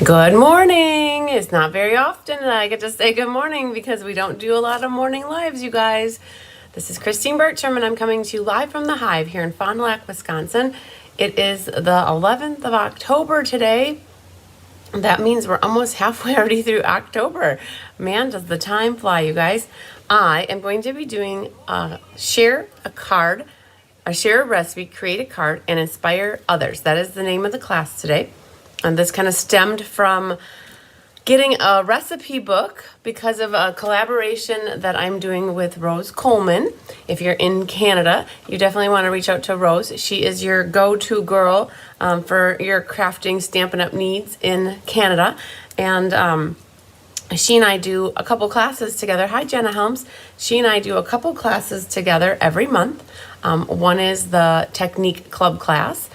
Good morning. It's not very often that I get to say good morning because we don't do a lot of morning lives, you guys. This is Christine Bertram, and I'm coming to you live from the Hive here in Fond du Lac, Wisconsin. It is the 11th of October today. That means we're almost halfway already through October. Man, does the time fly, you guys. I am going to be doing share a recipe, create a card, and inspire others. That is the name of the class today. And this kind of stemmed from getting a recipe book because of a collaboration that I'm doing with Rose Coleman. If you're in Canada, you definitely want to reach out to Rose. She is your go-to girl for your crafting, Stampin' Up! Needs in Canada. And she and I do a couple classes together. Hi, Jenna Helms. She and I do a couple classes together every month. One is the Technique Club class,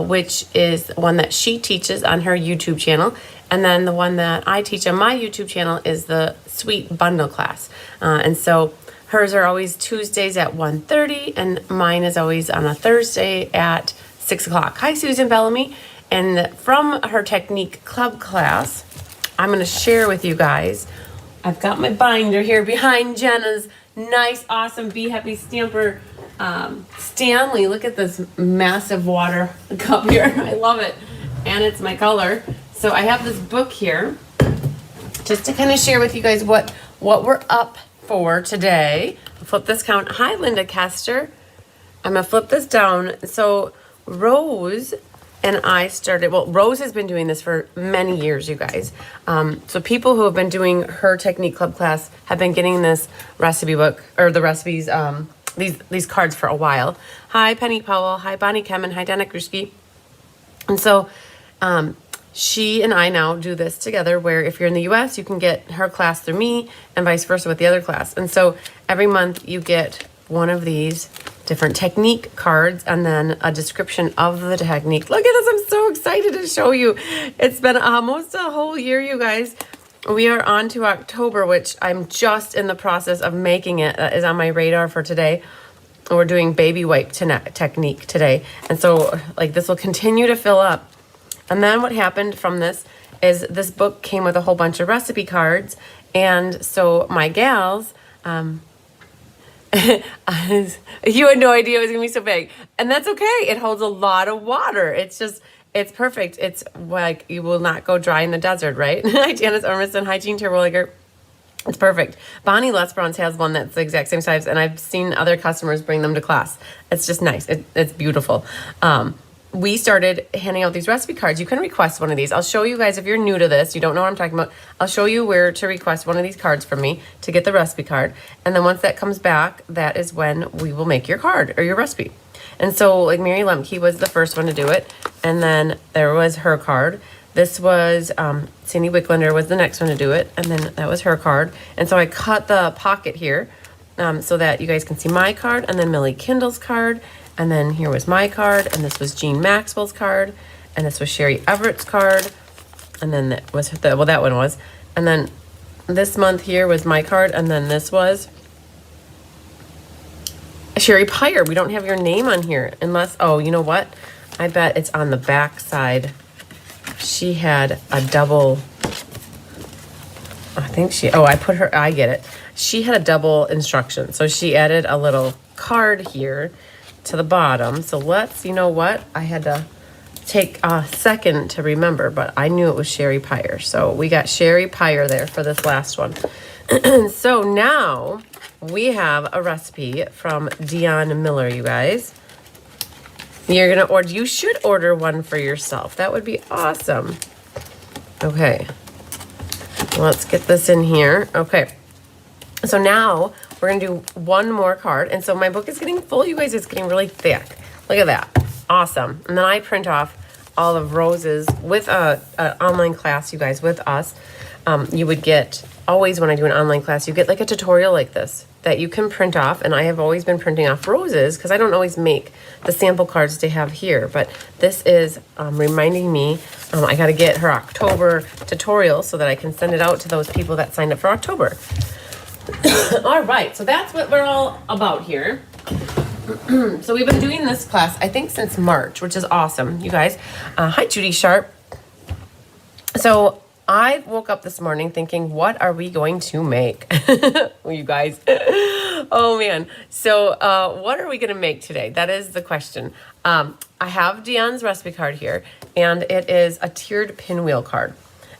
which is one that she teaches on her YouTube channel. And then the one that I teach on my YouTube channel is the Sweet Bundle class. And so hers are always Tuesdays at 1:30, and mine is always on a Thursday at 6 o'clock. Hi, Susan Bellamy. And from her Technique Club class, I'm going to share with you guys. I've got my binder here behind Jenna's nice, awesome Be Happy Stamper Stanley. Look at this massive water cup here. I love it. And it's my color. So I have this book here just to kind of share with you guys what we're up for today. I'll flip this count. Hi, Linda Kester. I'm going to flip this down. So Rose and I started, well, Rose has been doing this for many years, you guys. So people who have been doing her Technique Club class have been getting this recipe book, or the recipes, these cards for a while. Hi, Penny Powell. Hi, Bonnie Kemen. Hi, Dana Gruski. And so she and I now do this together, where if you're in the U.S., you can get her class through me and vice versa with the other class. And so every month you get one of these different technique cards and then a description of the technique. Look at this. I'm so excited to show you. It's been almost a whole year, you guys. We are on to October, which I'm just in the process of making it. That is on my radar for today. We're doing baby wipe technique today. And so like this will continue to fill up. And then what happened from this is this book came with a whole bunch of recipe cards. And so my gals, you had no idea it was gonna be so big. And that's okay. It holds a lot of water. It's perfect. It's like you will not go dry in the desert, right? Hi, Janice Ormiston. Hi, Jean Terwilliger. It's perfect. Bonnie Lesbrons has one that's the exact same size, and I've seen other customers bring them to class. It's just nice. It's beautiful. We started handing out these recipe cards. You can request one of these. I'll show you guys, if you're new to this, you don't know what I'm talking about, I'll show you where to request one of these cards from me to get the recipe card. And then once that comes back, that is when we will make your card or your recipe. And so like Mary Lemke was the first one to do it. And then there was her card. This was Cindy Wicklander was the next one to do it. And then that was her card. And so I cut the pocket here so that you guys can see my card, and then Millie Kindle's card. And then here was my card, and this was Jean Maxwell's card, and this was Sherry Everett's card, and then that was that one was. And then this month here was my card, and then this was Sherry Pyre. We don't have your name on here unless, oh, you know what? I bet it's on the back side. She had a double, I get it. She had a double instruction. So she added a little card here to the bottom. So let's, you know what? I had to take a second to remember, but I knew it was Sherry Pyre. So we got Sherry Pyre there for this last one. So now we have a recipe from Dion Miller, you guys. You should order one for yourself. That would be awesome. Okay. Let's get this in here. Okay. So now we're going to do one more card. And so my book is getting full, you guys. It's getting really thick. Look at that. Awesome. And then I print off all of Rose's with an online class, you guys, with us. You would get, always when I do an online class, you get like a tutorial like this that you can print off. And I have always been printing off Rose's because I don't always make the sample cards they have here. But this is reminding me I got to get her October tutorial so that I can send it out to those people that signed up for October. All right, so that's what we're all about here. So we've been doing this class, I think, since March, which is awesome, you guys. Hi, Judy Sharp. So I woke up this morning thinking, what are we going to make? You guys. Oh, man. So what are we going to make today? That is the question. I have Dion's recipe card here, and it is a tiered pinwheel card.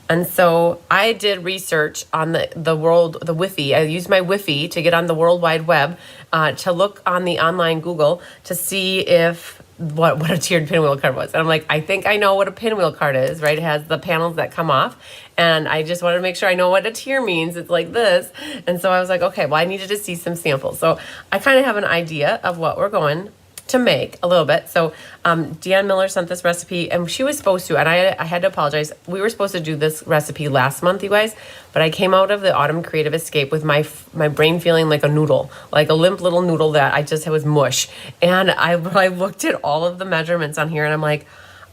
And so I did research on the Wi-Fi. I used my Wi-Fi to get on the World Wide Web to look on the online Google to see if what a tiered pinwheel card was. And I'm like, I think I know what a pinwheel card is, right? It has the panels that come off. And I just wanted to make sure I know what a tier means. It's like this. And so I was like, okay, well, I needed to see some samples. So I kind of have an idea of what we're going to make a little bit. So Deanne Miller sent this recipe, and she was supposed to, and I had to apologize. We were supposed to do this recipe last month, you guys, but I came out of the Autumn Creative Escape with my brain feeling like a noodle, like a limp little noodle that I just was mush. And I looked at all of the measurements on here, and I'm like,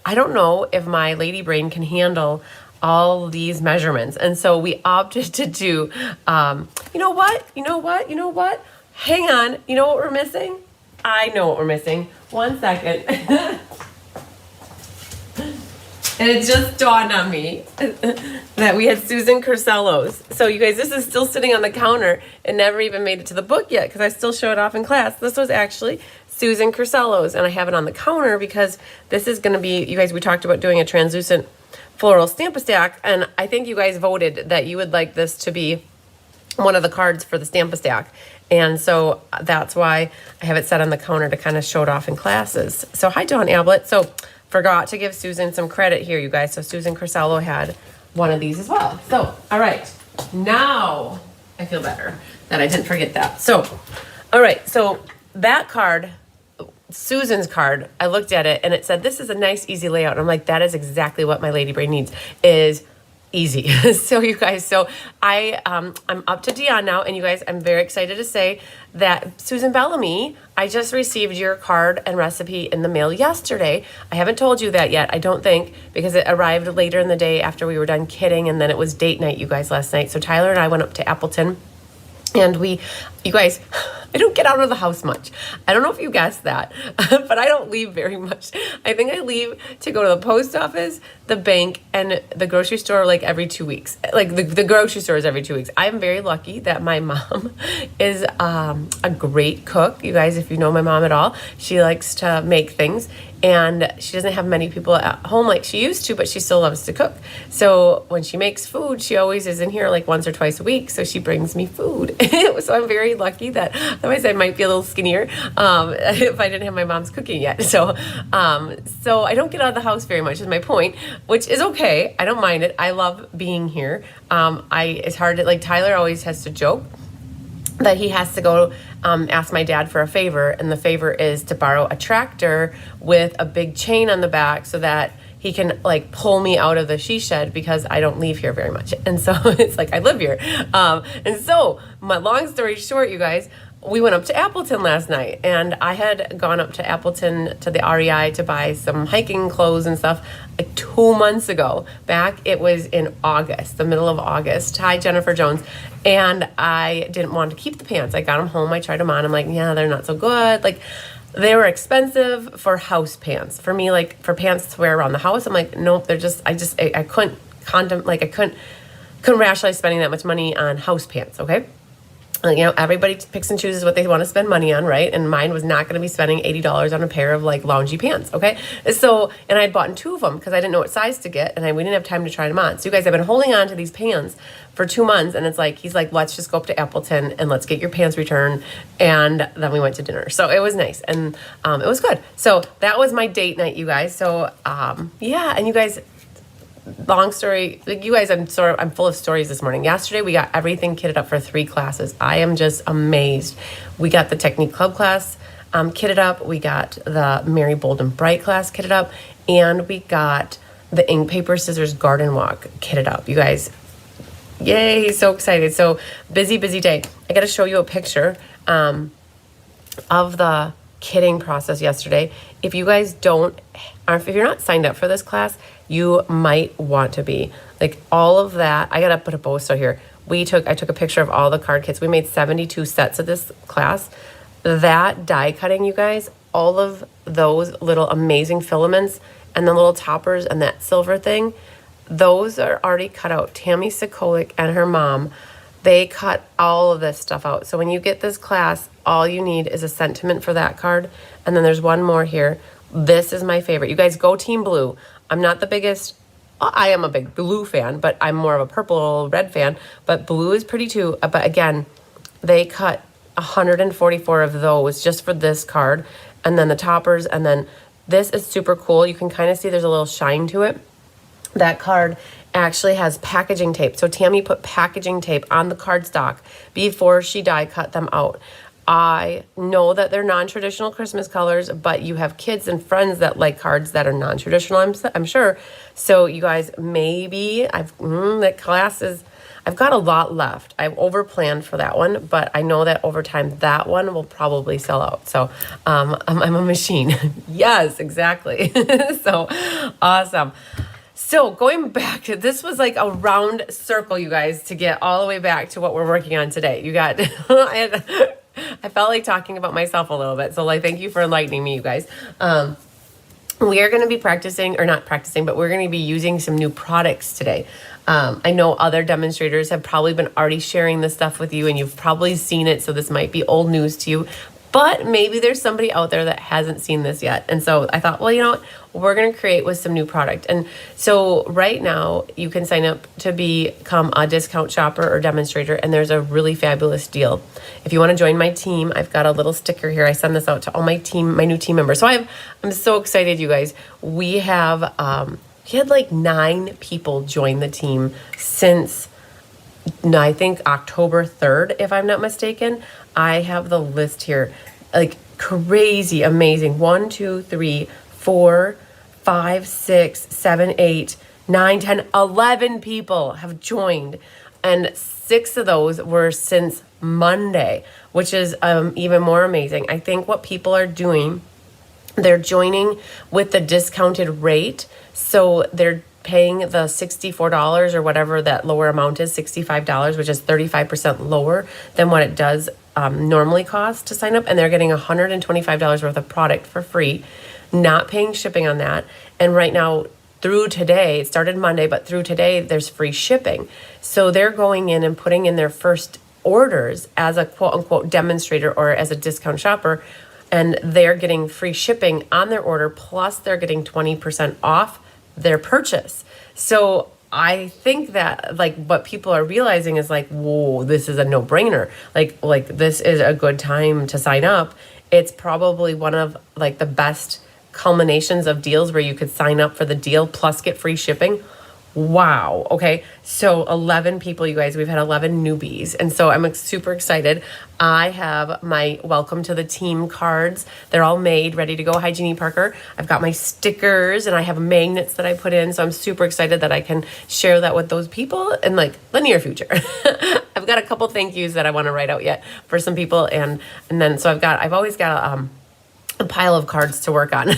I don't know if my lady brain can handle all these measurements. And so we opted to do, you know what? Hang on. You know what we're missing? I know what we're missing. 1 second. And it just dawned on me that we had Susan Curcello's. So you guys, this is still sitting on the counter and never even made it to the book yet because I still show it off in class. This was actually Susan Curcello's, and I have it on the counter because this is going to be, you guys, we talked about doing a translucent floral Stamp-A-Stack, and I think you guys voted that you would like this to be one of the cards for the Stamp-A-Stack. And so that's why I have it set on the counter to kind of show it off in classes. So hi, Dawn Ablett. So forgot to give Susan some credit here, you guys. So Susan Curcello had one of these as well. So, all right. Now I feel better that I didn't forget that. So, all right. So that card, Susan's card, I looked at it and it said, this is a nice, easy layout. And I'm like, that is exactly what my lady brain needs, is easy. So you guys, so I'm up to Dion now, and you guys, I'm very excited to say that Susan Bellamy, I just received your card and recipe in the mail yesterday. I haven't told you that yet, I don't think, because it arrived later in the day after we were done kidding, and then it was date night, you guys, last night. So Tyler and I went up to Appleton, and you guys, I don't get out of the house much. I don't know if you guessed that, but I don't leave very much. I think I leave to go to the post office, the bank, and the grocery store like every 2 weeks. Like the grocery store is every 2 weeks. I'm very lucky that my mom is a great cook. You guys, if you know my mom at all, she likes to make things. And she doesn't have many people at home like she used to, but she still loves to cook. So when she makes food, she always is in here like once or twice a week. So she brings me food. So I'm very lucky that, otherwise I might be a little skinnier if I didn't have my mom's cooking yet. So I don't get out of the house very much is my point, which is okay. I don't mind it. I love being here. It's hard to, like, Tyler always has to joke that he has to go ask my dad for a favor, and the favor is to borrow a tractor with a big chain on the back so that he can like pull me out of the she shed because I don't leave here very much. And so it's like I live here. And so my long story short, you guys, we went up to Appleton last night, and I had gone up to Appleton to the REI to buy some hiking clothes and stuff like 2 months ago. Back, it was in August, the middle of August. Hi, Jennifer Jones. And I didn't want to keep the pants. I got them home. I tried them on. I'm like, yeah, they're not so good. Like, they were expensive for house pants. For me, like for pants to wear around the house, I'm like, nope, they're just, I couldn't couldn't rationalize spending that much money on house pants, okay? You know, everybody picks and chooses what they want to spend money on, right? And mine was not going to be spending $80 on a pair of like loungy pants, okay? So, and I had bought 2 of them because I didn't know what size to get, and we didn't have time to try them on. So you guys, I've been holding on to these pants for 2 months, and it's like, he's like, let's just go up to Appleton and let's get your pants returned. And then we went to dinner. So it was nice, and it was good. So that was my date night, you guys. So yeah, and you guys, long story, like you guys, I'm full of stories this morning. Yesterday, we got everything kitted up for 3 classes. I am just amazed. We got the Technique Club class kitted up. We got the Mary Bold and Bright class kitted up. And we got the Ink, Paper, Scissors Garden Walk kitted up. You guys, yay, so excited. So busy day. I got to show you a picture of the kitting process yesterday. If you guys if you're not signed up for this class, you might want to be. Like all of that, I gotta put a post out here. I took a picture of all the card kits. We made 72 sets of this class. That die cutting, you guys, all of those little amazing filaments and the little toppers and that silver thing, those are already cut out. Tammy Sikolik and her mom, they cut all of this stuff out. So when you get this class, all you need is a sentiment for that card. And then there's one more here. This is my favorite. You guys go Team Blue. I'm not the biggest, I am a big blue fan, but I'm more of a purple red fan. But blue is pretty too. But again, they cut 144 of those just for this card. And then the toppers. And then this is super cool. You can kind of see there's a little shine to it. That card actually has packaging tape. So Tammy put packaging tape on the cardstock before she die cut them out. I know that they're non-traditional Christmas colors, but you have kids and friends that like cards that are non-traditional, I'm sure. So you guys, maybe that class is, I've got a lot left. I've over-planned for that one, but I know that over time that one will probably sell out. So I'm a machine. Yes, exactly. So awesome. So going back to, this was like a round circle, you guys, to get all the way back to what we're working on today. You got, I felt like talking about myself a little bit. So like, thank you for enlightening me, you guys. We are going to be practicing, or not practicing, but we're going to be using some new products today. I know other demonstrators have probably been already sharing this stuff with you and you've probably seen it. So this might be old news to you, but maybe there's somebody out there that hasn't seen this yet. And so I thought, well, you know what? We're going to create with some new product. And so right now you can sign up to become a discount shopper or demonstrator. And there's a really fabulous deal. If you want to join my team, I've got a little sticker here. I send this out to all my team, my new team members. So I'm so excited, you guys. We have, we had like 9 people join the team since, I think, October 3rd, if I'm not mistaken. I have the list here, like crazy, amazing. 1, 2, 3, 4, 5, 6, 7, 8, 9, 10, 11 people have joined. And 6 of those were since Monday, which is even more amazing. I think what people are doing, they're joining with the discounted rate. So they're paying the $64 or whatever that lower amount is, $65, which is 35% lower than what it does normally cost to sign up. And they're getting $125 worth of product for free, not paying shipping on that. And right now, through today, it started Monday, but through today, there's free shipping. So they're going in and putting in their first orders as a quote unquote demonstrator or as a discount shopper. And they're getting free shipping on their order, plus they're getting 20% off their purchase. So I think that like what people are realizing is like, whoa, this is a no-brainer. Like this is a good time to sign up. It's probably one of like the best culminations of deals where you could sign up for the deal plus get free shipping. Wow. Okay. So 11 people, you guys, we've had 11 newbies. And so I'm super excited. I have my welcome to the team cards. They're all made, ready to go. Hi, Jeannie Parker. I've got my stickers and I have magnets that I put in. So I'm super excited that I can share that with those people in like the near future. I've got a couple thank yous that I want to write out yet for some people. And then, so I've always got a pile of cards to work on.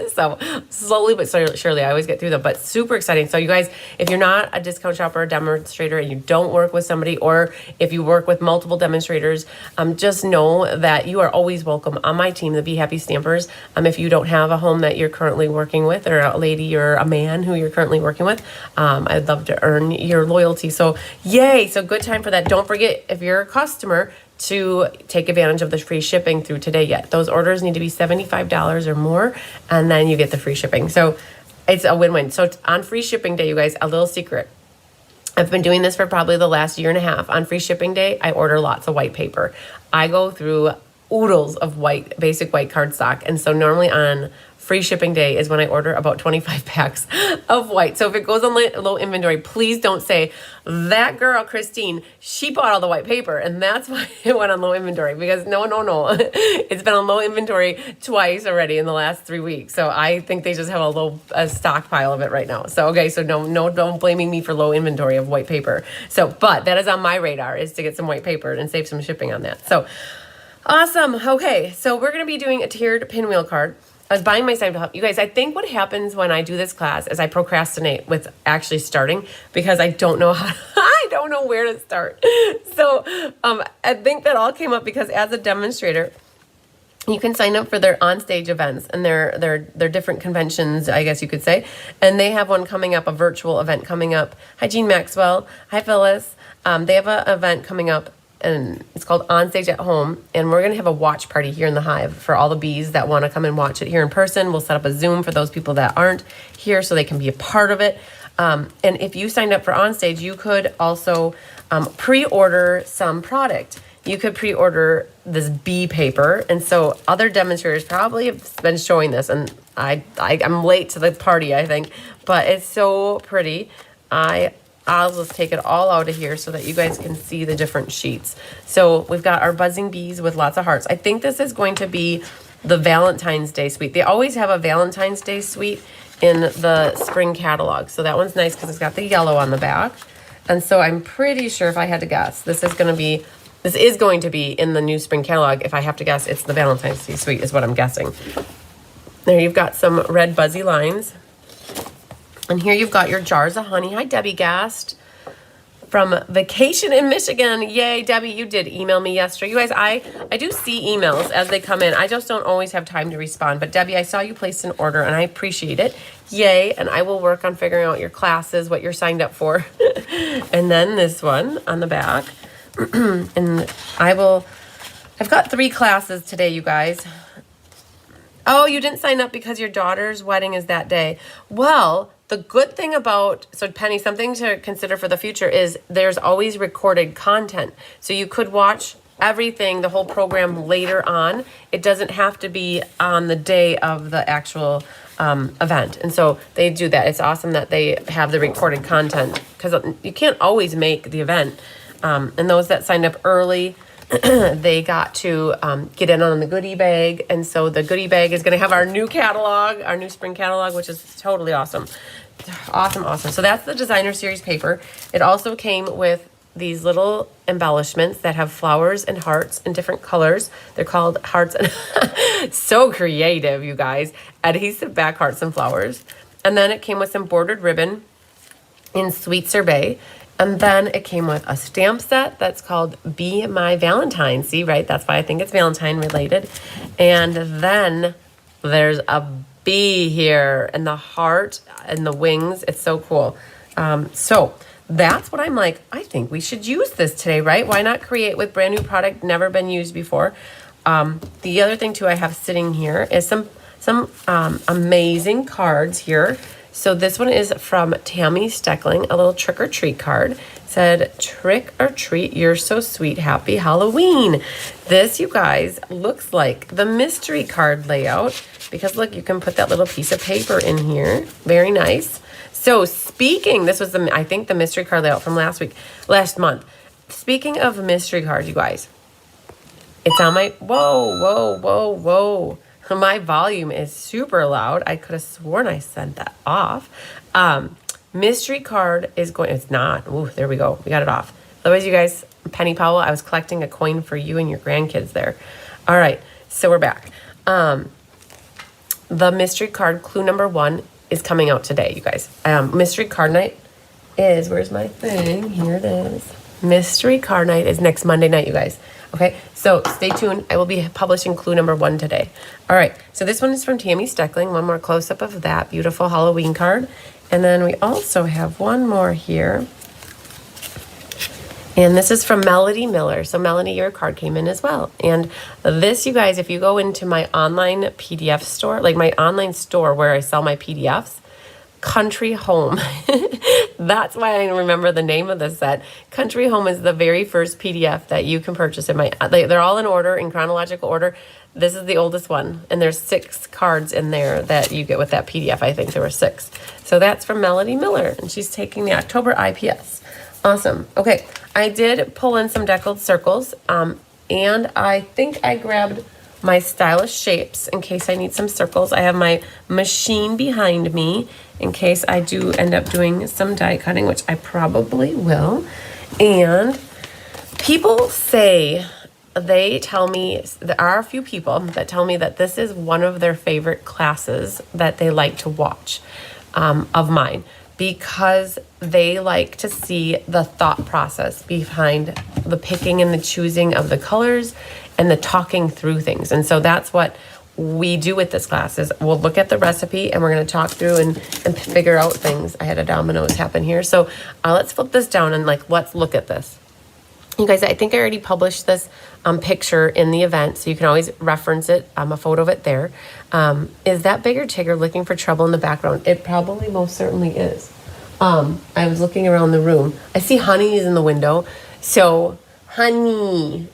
So slowly but surely I always get through them, but super exciting. So you guys, if you're not a discount shopper or demonstrator and you don't work with somebody, or if you work with multiple demonstrators, just know that you are always welcome on my team, the Be Happy Stampers. If you don't have a home that you're currently working with, or a lady or a man who you're currently working with, I'd love to earn your loyalty. So yay. So good time for that. Don't forget, if you're a customer, to take advantage of the free shipping through today yet. Those orders need to be $75 or more, and then you get the free shipping. So it's a win-win. So on free shipping day, you guys, a little secret. I've been doing this for probably the last year and a half. On free shipping day, I order lots of white paper. I go through oodles of basic white cardstock. And so normally on free shipping day is when I order about 25 packs of white. So if it goes on low inventory, please don't say, that girl, Christine, she bought all the white paper and that's why it went on low inventory. Because no. It's been on low inventory twice already in the last 3 weeks. So I think they just have a stockpile of it right now. So, okay, so no, don't blaming me for low inventory of white paper. So, but that is on my radar, is to get some white paper and save some shipping on that. So awesome. Okay, so we're going to be doing a tiered pinwheel card. I was buying my time to help you guys. I think what happens when I do this class is I procrastinate with actually starting because I don't know I don't know where to start. So I think that all came up because as a demonstrator, you can sign up for their onstage events and their different conventions, I guess you could say. And they have one coming up, a virtual event coming up. Hi, Jean Maxwell. Hi, Phyllis. They have an event coming up, and it's called Onstage at Home. And we're going to have a watch party here in the Hive for all the bees that want to come and watch it here in person. We'll set up a Zoom for those people that aren't here so they can be a part of it. And if you signed up for Onstage, you could also pre-order some product. You could pre-order this bee paper. And so other demonstrators probably have been showing this, and I'm late to the party, I think, but it's so pretty. I'll just take it all out of here so that you guys can see the different sheets. So we've got our buzzing bees with lots of hearts. I think this is going to be the Valentine's Day suite. They always have a Valentine's Day suite in the spring catalog. So that one's nice because it's got the yellow on the back. And so I'm pretty sure, if I had to guess, this is going to be in the new spring catalog. If I have to guess, it's the Valentine's Day suite is what I'm guessing. There you've got some red buzzy lines. And here you've got your jars of honey. Hi, Debbie Gast from Vacation in Michigan. Yay, Debbie, you did email me yesterday. You guys, I do see emails as they come in. I just don't always have time to respond. But Debbie, I saw you placed an order, and I appreciate it. Yay, and I will work on figuring out your classes, what you're signed up for. And then this one on the back. And I've got 3 classes today, you guys. Oh, you didn't sign up because your daughter's wedding is that day. Well, the good thing about, so Penny, something to consider for the future is there's always recorded content. So you could watch everything, the whole program later on. It doesn't have to be on the day of the actual event. And so they do that. It's awesome that they have the recorded content because you can't always make the event. And those that signed up early, they got to get in on the goodie bag. And so the goodie bag is going to have our new catalog, our new spring catalog, which is totally awesome. Awesome. So that's the designer series paper. It also came with these little embellishments that have flowers and hearts in different colors. They're called hearts. And so creative, you guys. Adhesive back hearts and flowers. And then it came with some bordered ribbon in sweet sorbet. And then it came with a stamp set that's called Be My Valentine. See, right? That's why I think it's Valentine related. And then there's a bee here and the heart and the wings. It's so cool. So that's what I'm like, I think we should use this today, right? Why not create with brand new product, never been used before? The other thing too I have sitting here is some amazing cards here. So this one is from Tammy Steckling, a little trick or treat card. It said, trick or treat, you're so sweet, happy Halloween. This, you guys, looks like the mystery card layout because look, you can put that little piece of paper in here. Very nice. So speaking, this was I think the mystery card layout from last month. Speaking of mystery cards, you guys, it's on my, whoa. My volume is super loud. I could have sworn I sent that off. Mystery card is going, it's not. Ooh, there we go. We got it off. Otherwise, you guys, Penny Powell, I was collecting a coin for you and your grandkids there. All right, so we're back. The mystery card, clue number 1, is coming out today, you guys. Mystery card night is, where's my thing? Here it is. Mystery card night is next Monday night, you guys. Okay, so stay tuned. I will be publishing clue number 1 today. All right, so this one is from Tammy Steckling. One more close-up of that beautiful Halloween card. And then we also have one more here. And this is from Melody Miller. So Melody, your card came in as well. And this, you guys, if you go into my online PDF store, like my online store where I sell my PDFs, Country Home. That's why I remember the name of this set. Country Home is the very first PDF that you can purchase in they're all in order, in chronological order. This is the oldest one, and there's 6 cards in there that you get with that PDF. I think there were 6. So that's from Melody Miller, and she's taking the October IPS. Awesome. Okay, I did pull in some deckled circles, and I think I grabbed my stylish shapes in case I need some circles. I have my machine behind me in case I do end up doing some die cutting, which I probably will. And people say, they tell me, there are a few people that tell me that this is one of their favorite classes that they like to watch of mine, because they like to see the thought process behind the picking and the choosing of the colors and the talking through things. And so that's what we do with this class is we'll look at the recipe and we're going to talk through and figure out things. I had a dominoes happen here. So let's flip this down and let's look at this. You guys, I think I already published this picture in the event, so you can always reference it, a photo of it there. Is that bigger Tigger looking for trouble in the background? It probably most certainly is. I was looking around the room. I see Honey's in the window. So Honey,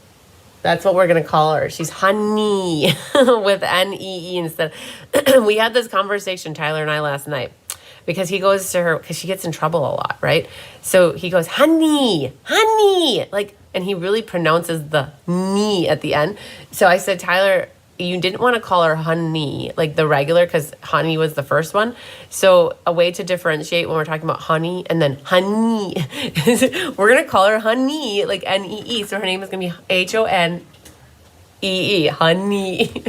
that's what we're going to call her. She's Honey with N-E-E instead. We had this conversation, Tyler and I, last night, because he goes to her, because she gets in trouble a lot, right? So he goes, Honey, Honey, and he really pronounces the "ni" at the end. So I said, Tyler, you didn't want to call her Honey, like the regular, because Honey was the first one. So a way to differentiate when we're talking about honey and then Honey, we're going to call her Honey, like N-E-E. So her name is going to be H-O-N-E-E, Honey.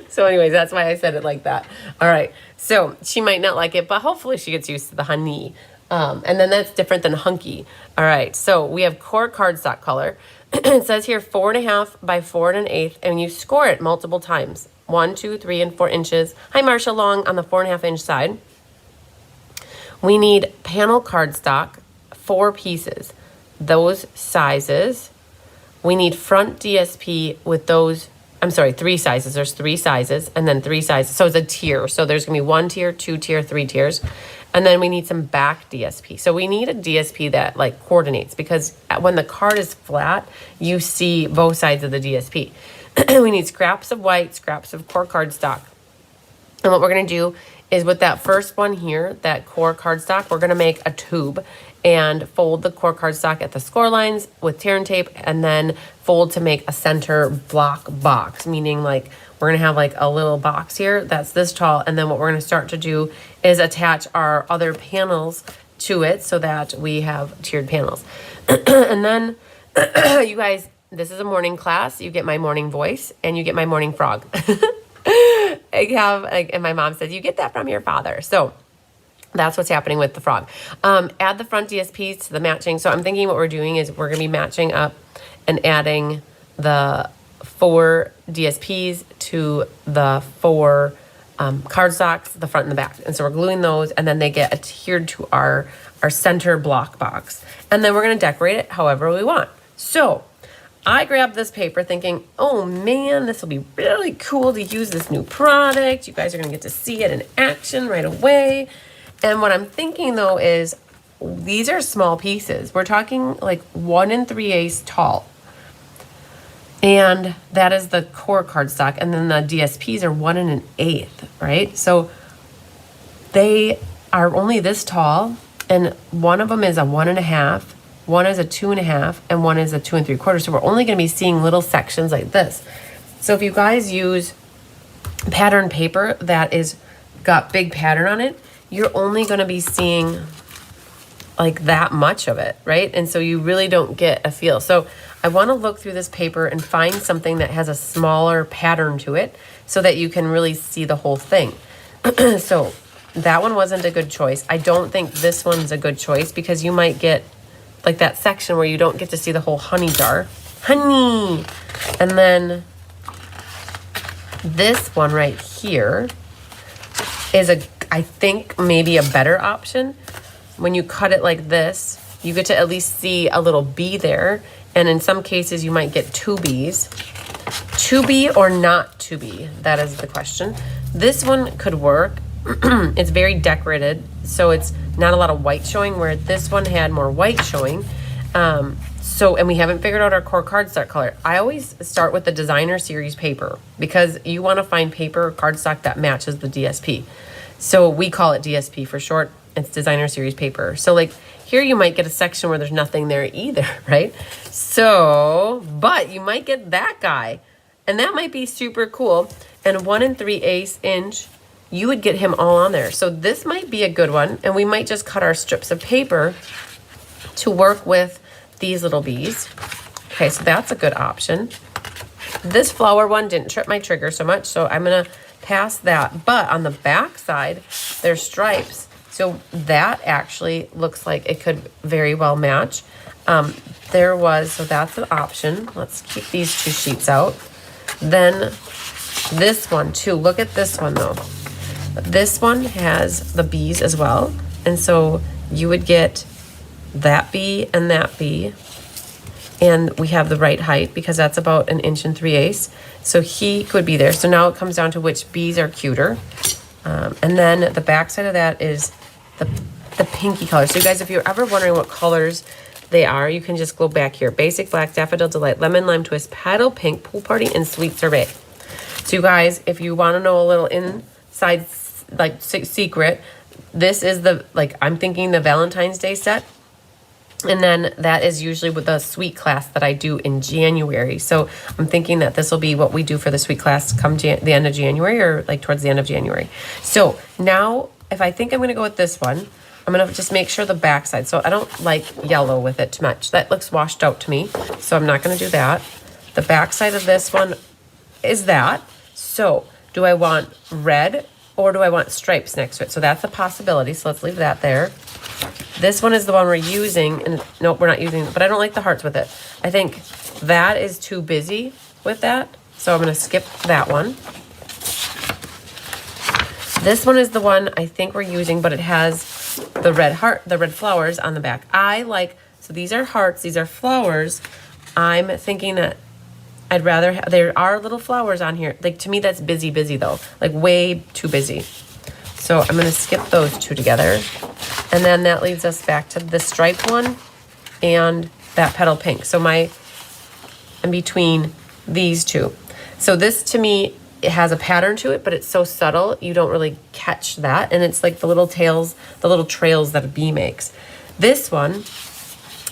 So anyways, that's why I said it like that. All right. So she might not like it, but hopefully she gets used to the Honey. And then that's different than hunky. All right. So we have core cardstock color. It says here 4.5 by 4 1/8, and you score it multiple times. 1, 2, 3, and 4 inches. Hi, Marsha Long on the 4.5 inch side. We need panel cardstock, 4 pieces. Those sizes. We need front DSP with those, 3 sizes. There's 3 sizes and then 3 sizes. So it's a tier. So there's going to be 1 tier, 2 tier, 3 tiers. And then we need some back DSP. So we need a DSP that coordinates, because when the card is flat, you see both sides of the DSP. We need scraps of white, scraps of core cardstock. And what we're going to do is with that first one here, that core cardstock, we're going to make a tube and fold the core cardstock at the score lines with tear and tape, and then fold to make a center block box, meaning we're going to have a little box here that's this tall. And then what we're going to start to do is attach our other panels to it so that we have tiered panels. And then you guys, this is a morning class. You get my morning voice and you get my morning frog. And my mom says, you get that from your father. So that's what's happening with the frog. Add the front DSPs to the matching. So I'm thinking what we're doing is we're going to be matching up and adding the 4 DSPs to the 4 cardstocks, the front and the back. And so we're gluing those, and then they get adhered to our center block box. And then we're going to decorate it however we want. So I grabbed this paper thinking, oh man, this will be really cool to use this new product. You guys are going to get to see it in action right away. And what I'm thinking though is these are small pieces. We're talking 1 3/8 tall. And that is the core cardstock. And then the DSPs are 1 1/8, right? So they are only this tall. And one of them is a 1 1/2, one is a 2 1/2, and one is a 2 3/4. So we're only going to be seeing little sections like this. So if you guys use pattern paper that is got big pattern on it, you're only going to be seeing that much of it, right? And so you really don't get a feel. So I want to look through this paper and find something that has a smaller pattern to it so that you can really see the whole thing. So that one wasn't a good choice. I don't think this one's a good choice, because you might get that section where you don't get to see the whole honey jar. Honey! And then this one right here is I think maybe a better option. When you cut it like this, you get to at least see a little bee there. And in some cases, you might get 2 bees. To be or not to be? That is the question. This one could work. It's very decorated, so it's not a lot of white showing, where this one had more white showing. And we haven't figured out our core cardstock color. I always start with the designer series paper, because you want to find paper or cardstock that matches the DSP. So we call it DSP for short. It's designer series paper. So here you might get a section where there's nothing there either, right? So, but you might get that guy, and that might be super cool. And 1 3/8 inch, you would get him all on there. So this might be a good one, and we might just cut our strips of paper to work with these little bees. Okay, so that's a good option. This flower one didn't trip my trigger so much, so I'm gonna pass that. But on the back side, there's stripes. So that actually looks like it could very well match. So that's an option. Let's keep these 2 sheets out. Then this one too, look at this one though. This one has the bees as well. And so you would get that bee and that bee. And we have the right height because that's about 1 3/8 inches. So he could be there. So now it comes down to which bees are cuter. And then the back side of that is the pinky color. So you guys, if you're ever wondering what colors they are, you can just go back here. Basic Black, Daffodil Delight, Lemon Lime Twist, Petal Pink, Pool Party, and Sweet Sorbet. So you guys, if you want to know a little inside, like, secret, this is the, like, I'm thinking the Valentine's Day set. And then that is usually with the sweet class that I do in January. So I'm thinking that this will be what we do for the sweet class come the end of January, or like towards the end of January. So now, if I think I'm going to go with this one, I'm going to just make sure the back side. So I don't like yellow with it too much. That looks washed out to me. So I'm not going to do that. The back side of this one is that. So do I want red or do I want stripes next to it? So that's a possibility. So let's leave that there. This one is the one we're using, and nope, we're not using it, but I don't like the hearts with it. I think that is too busy with that, so I'm going to skip that one. This one is the one I think we're using, but it has the red heart, the red flowers on the back. I like, so these are hearts, these are flowers. I'm thinking that I'd rather, there are little flowers on here. Like, to me, that's busy though, like way too busy. So I'm going to skip those two together. And then that leads us back to the striped one and that petal pink. So I'm between these two. So this, to me, it has a pattern to it, but it's so subtle, you don't really catch that. And it's like the little tails, the little trails that a bee makes. This one,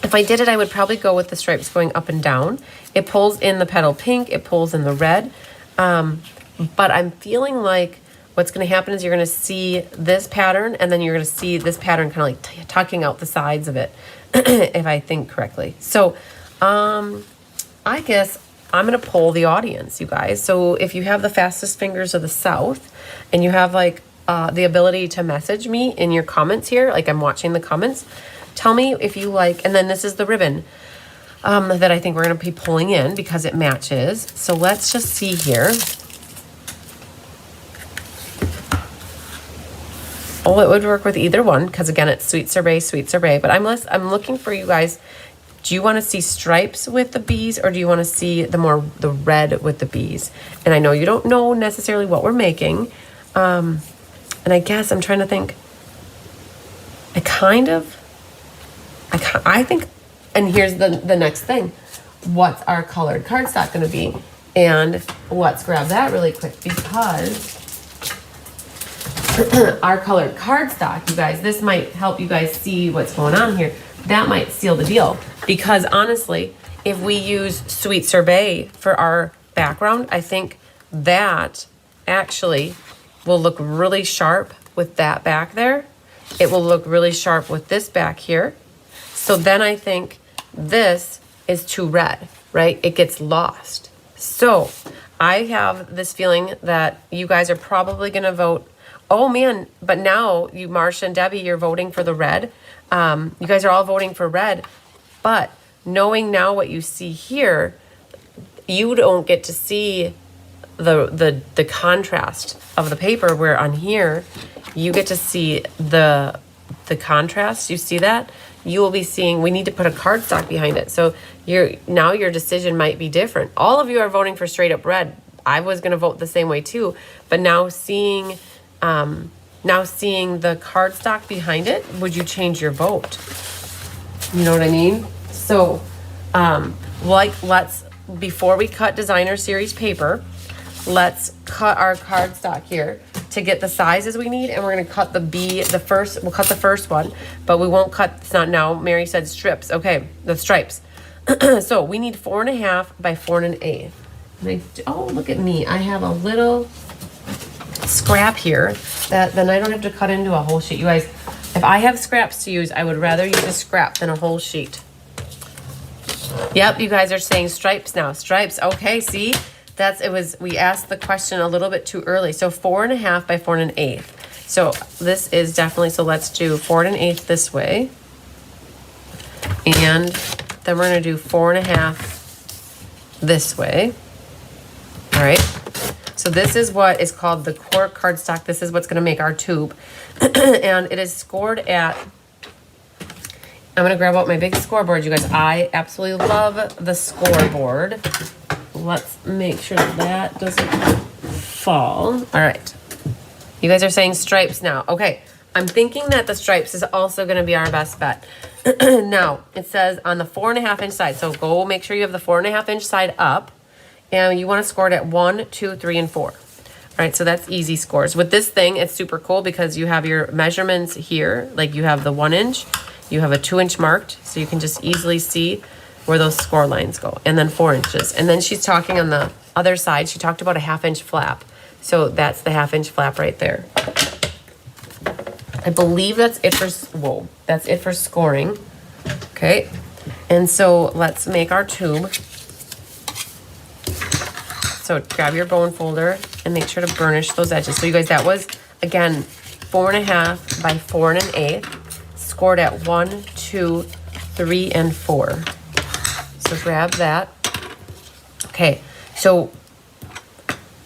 if I did it, I would probably go with the stripes going up and down. It pulls in the petal pink, it pulls in the red. But I'm feeling like what's going to happen is you're going to see this pattern, and then you're going to see this pattern kind of like tucking out the sides of it, if I think correctly. So I guess I'm going to poll the audience, you guys. So if you have the fastest fingers of the South and you have like the ability to message me in your comments here, like I'm watching the comments, tell me if you like, and then this is the ribbon that I think we're going to be pulling in because it matches. So let's just see here. Oh, it would work with either one because, again, it's sweet sorbet. But I'm looking for you guys. Do you want to see stripes with the bees, or do you want to see the red with the bees? And I know you don't know necessarily what we're making. And I guess I'm trying to think. I think, and here's the next thing. What's our colored cardstock going to be? And let's grab that really quick because our colored cardstock, you guys, this might help you guys see what's going on here. That might seal the deal because honestly, if we use sweet sorbet for our background, I think that actually will look really sharp with that back there. It will look really sharp with this back here. So then I think this is too red, right? It gets lost. So I have this feeling that you guys are probably going to vote. Oh man, but now you, Marsha and Debbie, you're voting for the red. You guys are all voting for red, but knowing now what you see here, you don't get to see the contrast of the paper, where on here, you get to see the contrast. You see that? You will be seeing, we need to put a cardstock behind it. So now your decision might be different. All of you are voting for straight up red. I was gonna vote the same way too, but now seeing the cardstock behind it, would you change your vote? You know what I mean? So, let's, before we cut designer series paper, let's cut our cardstock here to get the sizes we need, and we're gonna cut we'll cut the first one, but we won't cut, it's not now, Mary said strips, okay, the stripes. So we need 4.5 by 4 1/8. Oh, look at me, I have a little scrap here that then I don't have to cut into a whole sheet. You guys, if I have scraps to use, I would rather use a scrap than a whole sheet. Yep, you guys are saying stripes now. Stripes, okay, see? We asked the question a little bit too early. So 4.5 by 4 1/8. So this is definitely, so let's do 4 1/8 this way. And then we're gonna do 4.5 this way. All right. So this is what is called the cork cardstock. This is what's going to make our tube. And it is scored at, I'm going to grab out my big scoreboard, you guys. I absolutely love the scoreboard. Let's make sure that doesn't fall. All right. You guys are saying stripes now. Okay. I'm thinking that the stripes is also going to be our best bet. Now, it says on the 4.5 inch side. So go make sure you have the 4.5 inch side up. And you want to score it at 1, 2, 3, and 4. All right, so that's easy scores. With this thing, it's super cool because you have your measurements here. Like you have the 1 inch, you have a 2 inch marked, so you can just easily see where those score lines go. And then 4 inches. And then she's talking on the other side, she talked about a 1/2 inch flap. So that's the 1/2 inch flap right there. I believe that's it for, whoa, that's it for scoring. Okay, and so let's make our tube. So grab your bone folder and make sure to burnish those edges. So you guys, that was, again, 4.5 by 4 1/8, scored at 1, 2, 3, and 4. So grab that. Okay, so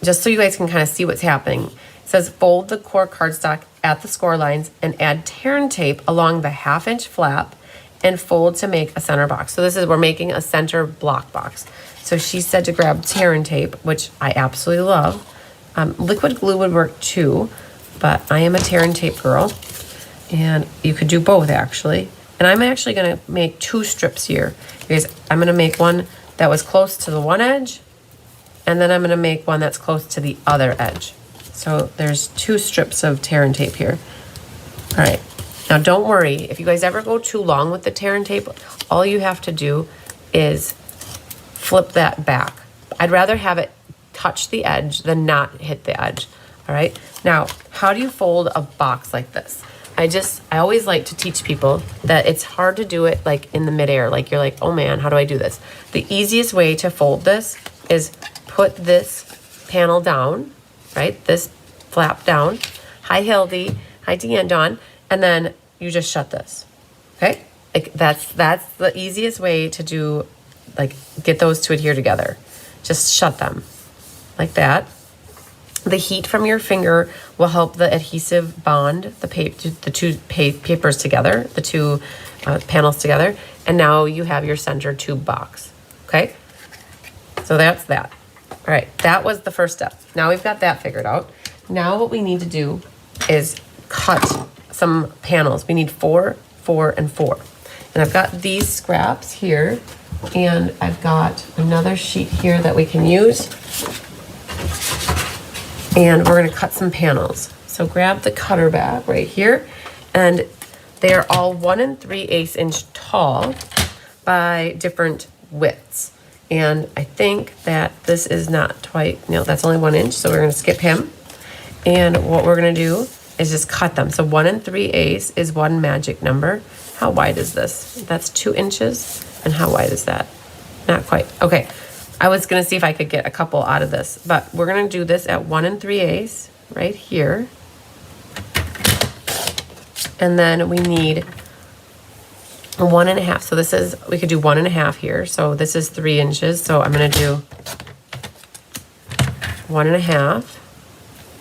just so you guys can kind of see what's happening, it says fold the core cardstock at the score lines and add tear and tape along the 1/2 inch flap and fold to make a center box. So this is, we're making a center block box. So she said to grab tear and tape, which I absolutely love. Liquid glue would work too, but I am a tear and tape girl. And you could do both actually. And I'm actually gonna make 2 strips here. Because I'm gonna make one that was close to the one edge, and then I'm gonna make one that's close to the other edge. So there's 2 strips of tear and tape here. All right, now don't worry, if you guys ever go too long with the tear and tape, all you have to do is flip that back. I'd rather have it touch the edge than not hit the edge. All right. Now, how do you fold a box like this? I always like to teach people that it's hard to do it like in the midair. Like you're like, oh man, how do I do this? The easiest way to fold this is put this panel down, right? This flap down. Hi, Hildy. Hi, Deanne Dawn. And then you just shut this. Okay. Like that's the easiest way to do, like get those to adhere together. Just shut them like that. The heat from your finger will help the adhesive bond the 2 papers together, the 2 panels together. And now you have your center tube box. Okay. So that's that. All right. That was the first step. Now we've got that figured out. Now what we need to do is cut some panels. We need 4, 4, and 4. And I've got these scraps here. And I've got another sheet here that we can use. And we're going to cut some panels. So grab the cutter bag right here. And they are all 1 3/8 inch tall by different widths. And I think that this is not quite, no, that's only 1 inch. So we're going to skip him. And what we're going to do is just cut them. So 1 3/8 is one magic number. How wide is this? That's 2 inches. And how wide is that? Not quite. Okay. I was going to see if I could get a couple out of this, but we're going to do this at 1 3/8 right here. And then we need 1 1/2. So this is, we could do 1 1/2 here. So this is 3 inches. So I'm going to do 1 1/2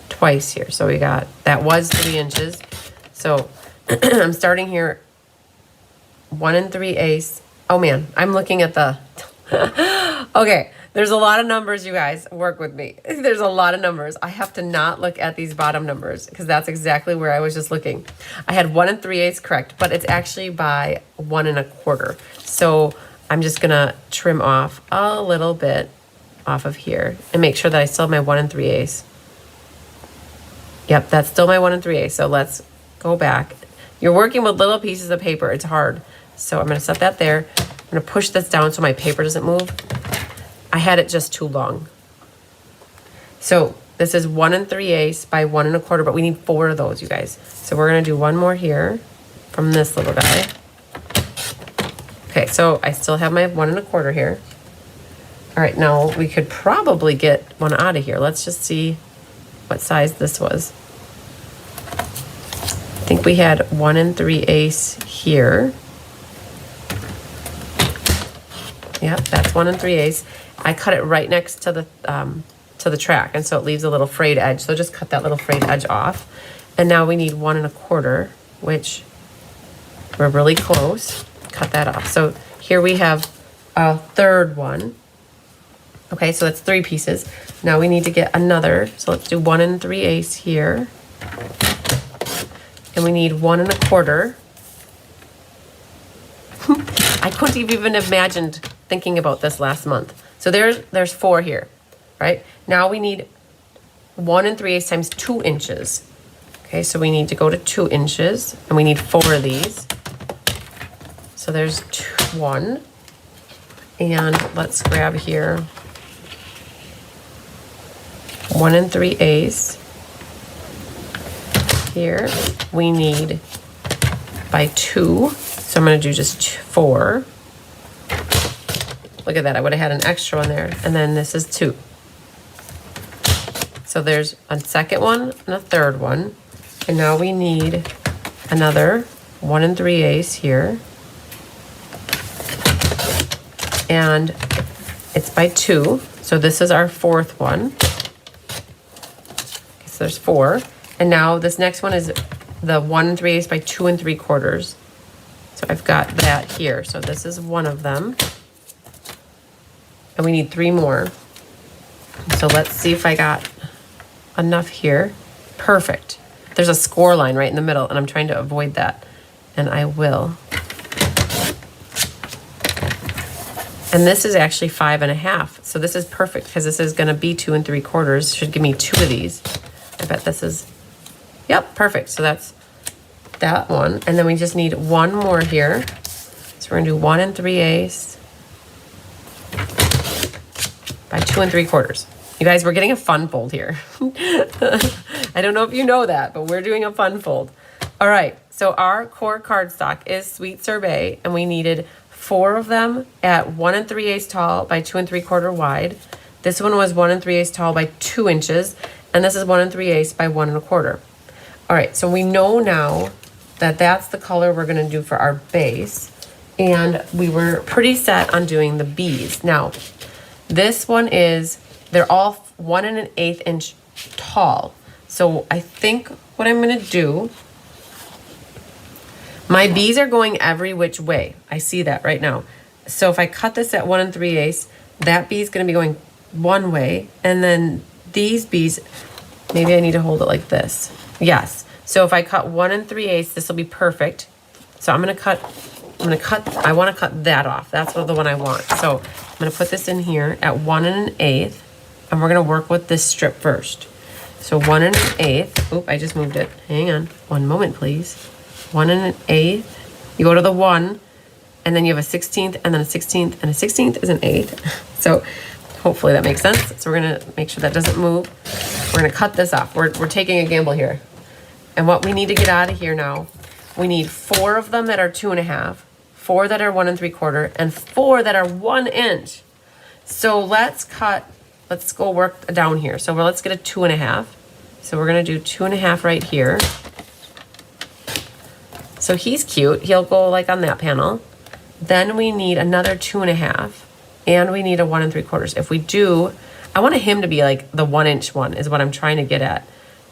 twice here. So we got, that was 3 inches. So I'm starting here 1 3/8. Oh man, I'm looking at the, okay, there's a lot of numbers, you guys, work with me. There's a lot of numbers. I have to not look at these bottom numbers because that's exactly where I was just looking. I had 1 3/8 correct, but it's actually by 1 1/4. So I'm just gonna trim off a little bit off of here and make sure that I still have my 1 3/8. Yep, that's still my 1 3/8. So let's go back. You're working with little pieces of paper. It's hard. So I'm going to set that there. I'm going to push this down so my paper doesn't move. I had it just too long. So this is 1 3/8 by 1 1/4, but we need 4 of those, you guys. So we're going to do 1 more here from this little guy. Okay, so I still have my 1 1/4 here. All right, now we could probably get one out of here. Let's just see what size this was. I think we had 1 3/8 here. Yep, that's 1 3/8. I cut it right next to to the track, and so it leaves a little frayed edge. So just cut that little frayed edge off. And now we need 1 1/4, which we're really close. Cut that off. So here we have a third one. Okay, so that's 3 pieces. Now we need to get another. So let's do 1 3/8 here. And we need 1 1/4. I couldn't have even imagined thinking about this last month. So there's 4 here, right? Now we need 1 3/8 times 2 inches. Okay, so we need to go to 2 inches, and we need 4 of these. So there's 1. And let's grab here 1 3/8. Here we need by 2. So I'm going to do just 4. Look at that. I would have had an extra one there. And then this is 2. So there's a second one and a third one. And now we need another 1 3/8 here. And it's by 2. So this is our 4th one. Okay, so there's 4. And now this next one is the 1 3/8 by 2 3/4. So I've got that here. So this is one of them. And we need 3 more. So let's see if I got enough here. Perfect. There's a score line right in the middle, and I'm trying to avoid that. And I will. And this is actually 5 1/2. So this is perfect because this is going to be 2 3/4. Should give me 2 of these. I bet this is, yep, perfect. So that's that one. And then we just need 1 more here. So we're going to do 1 3/8 by 2 3/4. You guys, we're getting a fun fold here. I don't know if you know that, but we're doing a fun fold. All right, so our core cardstock is Sweet Sorbet, and we needed 4 of them at 1 3/8 tall by 2 3/4 wide. This one was 1 3/8 tall by 2 inches, and this is 1 3/8 by 1 1/4. All right, so we know now that that's the color we're gonna do for our base, and we were pretty set on doing the bees. Now, this one is, they're all 1 1/8 inch tall. So I think what I'm gonna do, my bees are going every which way. I see that right now. So if I cut this at 1 3/8, that bee is gonna be going one way, and then these bees, maybe I need to hold it like this. Yes. So if I cut 1 3/8, this will be perfect. So I want to cut that off. That's the one I want. So I'm going to put this in here at 1 1/8, and we're going to work with this strip first. So 1 1/8. Oop, I just moved it. Hang on. One moment, please. 1 1/8. You go to the 1, and then you have a 16th, and then a 16th, and a 16th is an 8. So hopefully that makes sense. So we're going to make sure that doesn't move. We're going to cut this off. We're taking a gamble here. And what we need to get out of here now, we need 4 of them that are 2 1/2, 4 that are 1 3/4, and 4 that are 1 inch. So let's go work down here. So let's get a 2 1/2. So we're gonna do 2 1/2 right here. So he's cute. He'll go like on that panel. Then we need another 2 1/2, and we need a 1 3/4. If we do, I want him to be like the 1 inch one is what I'm trying to get at.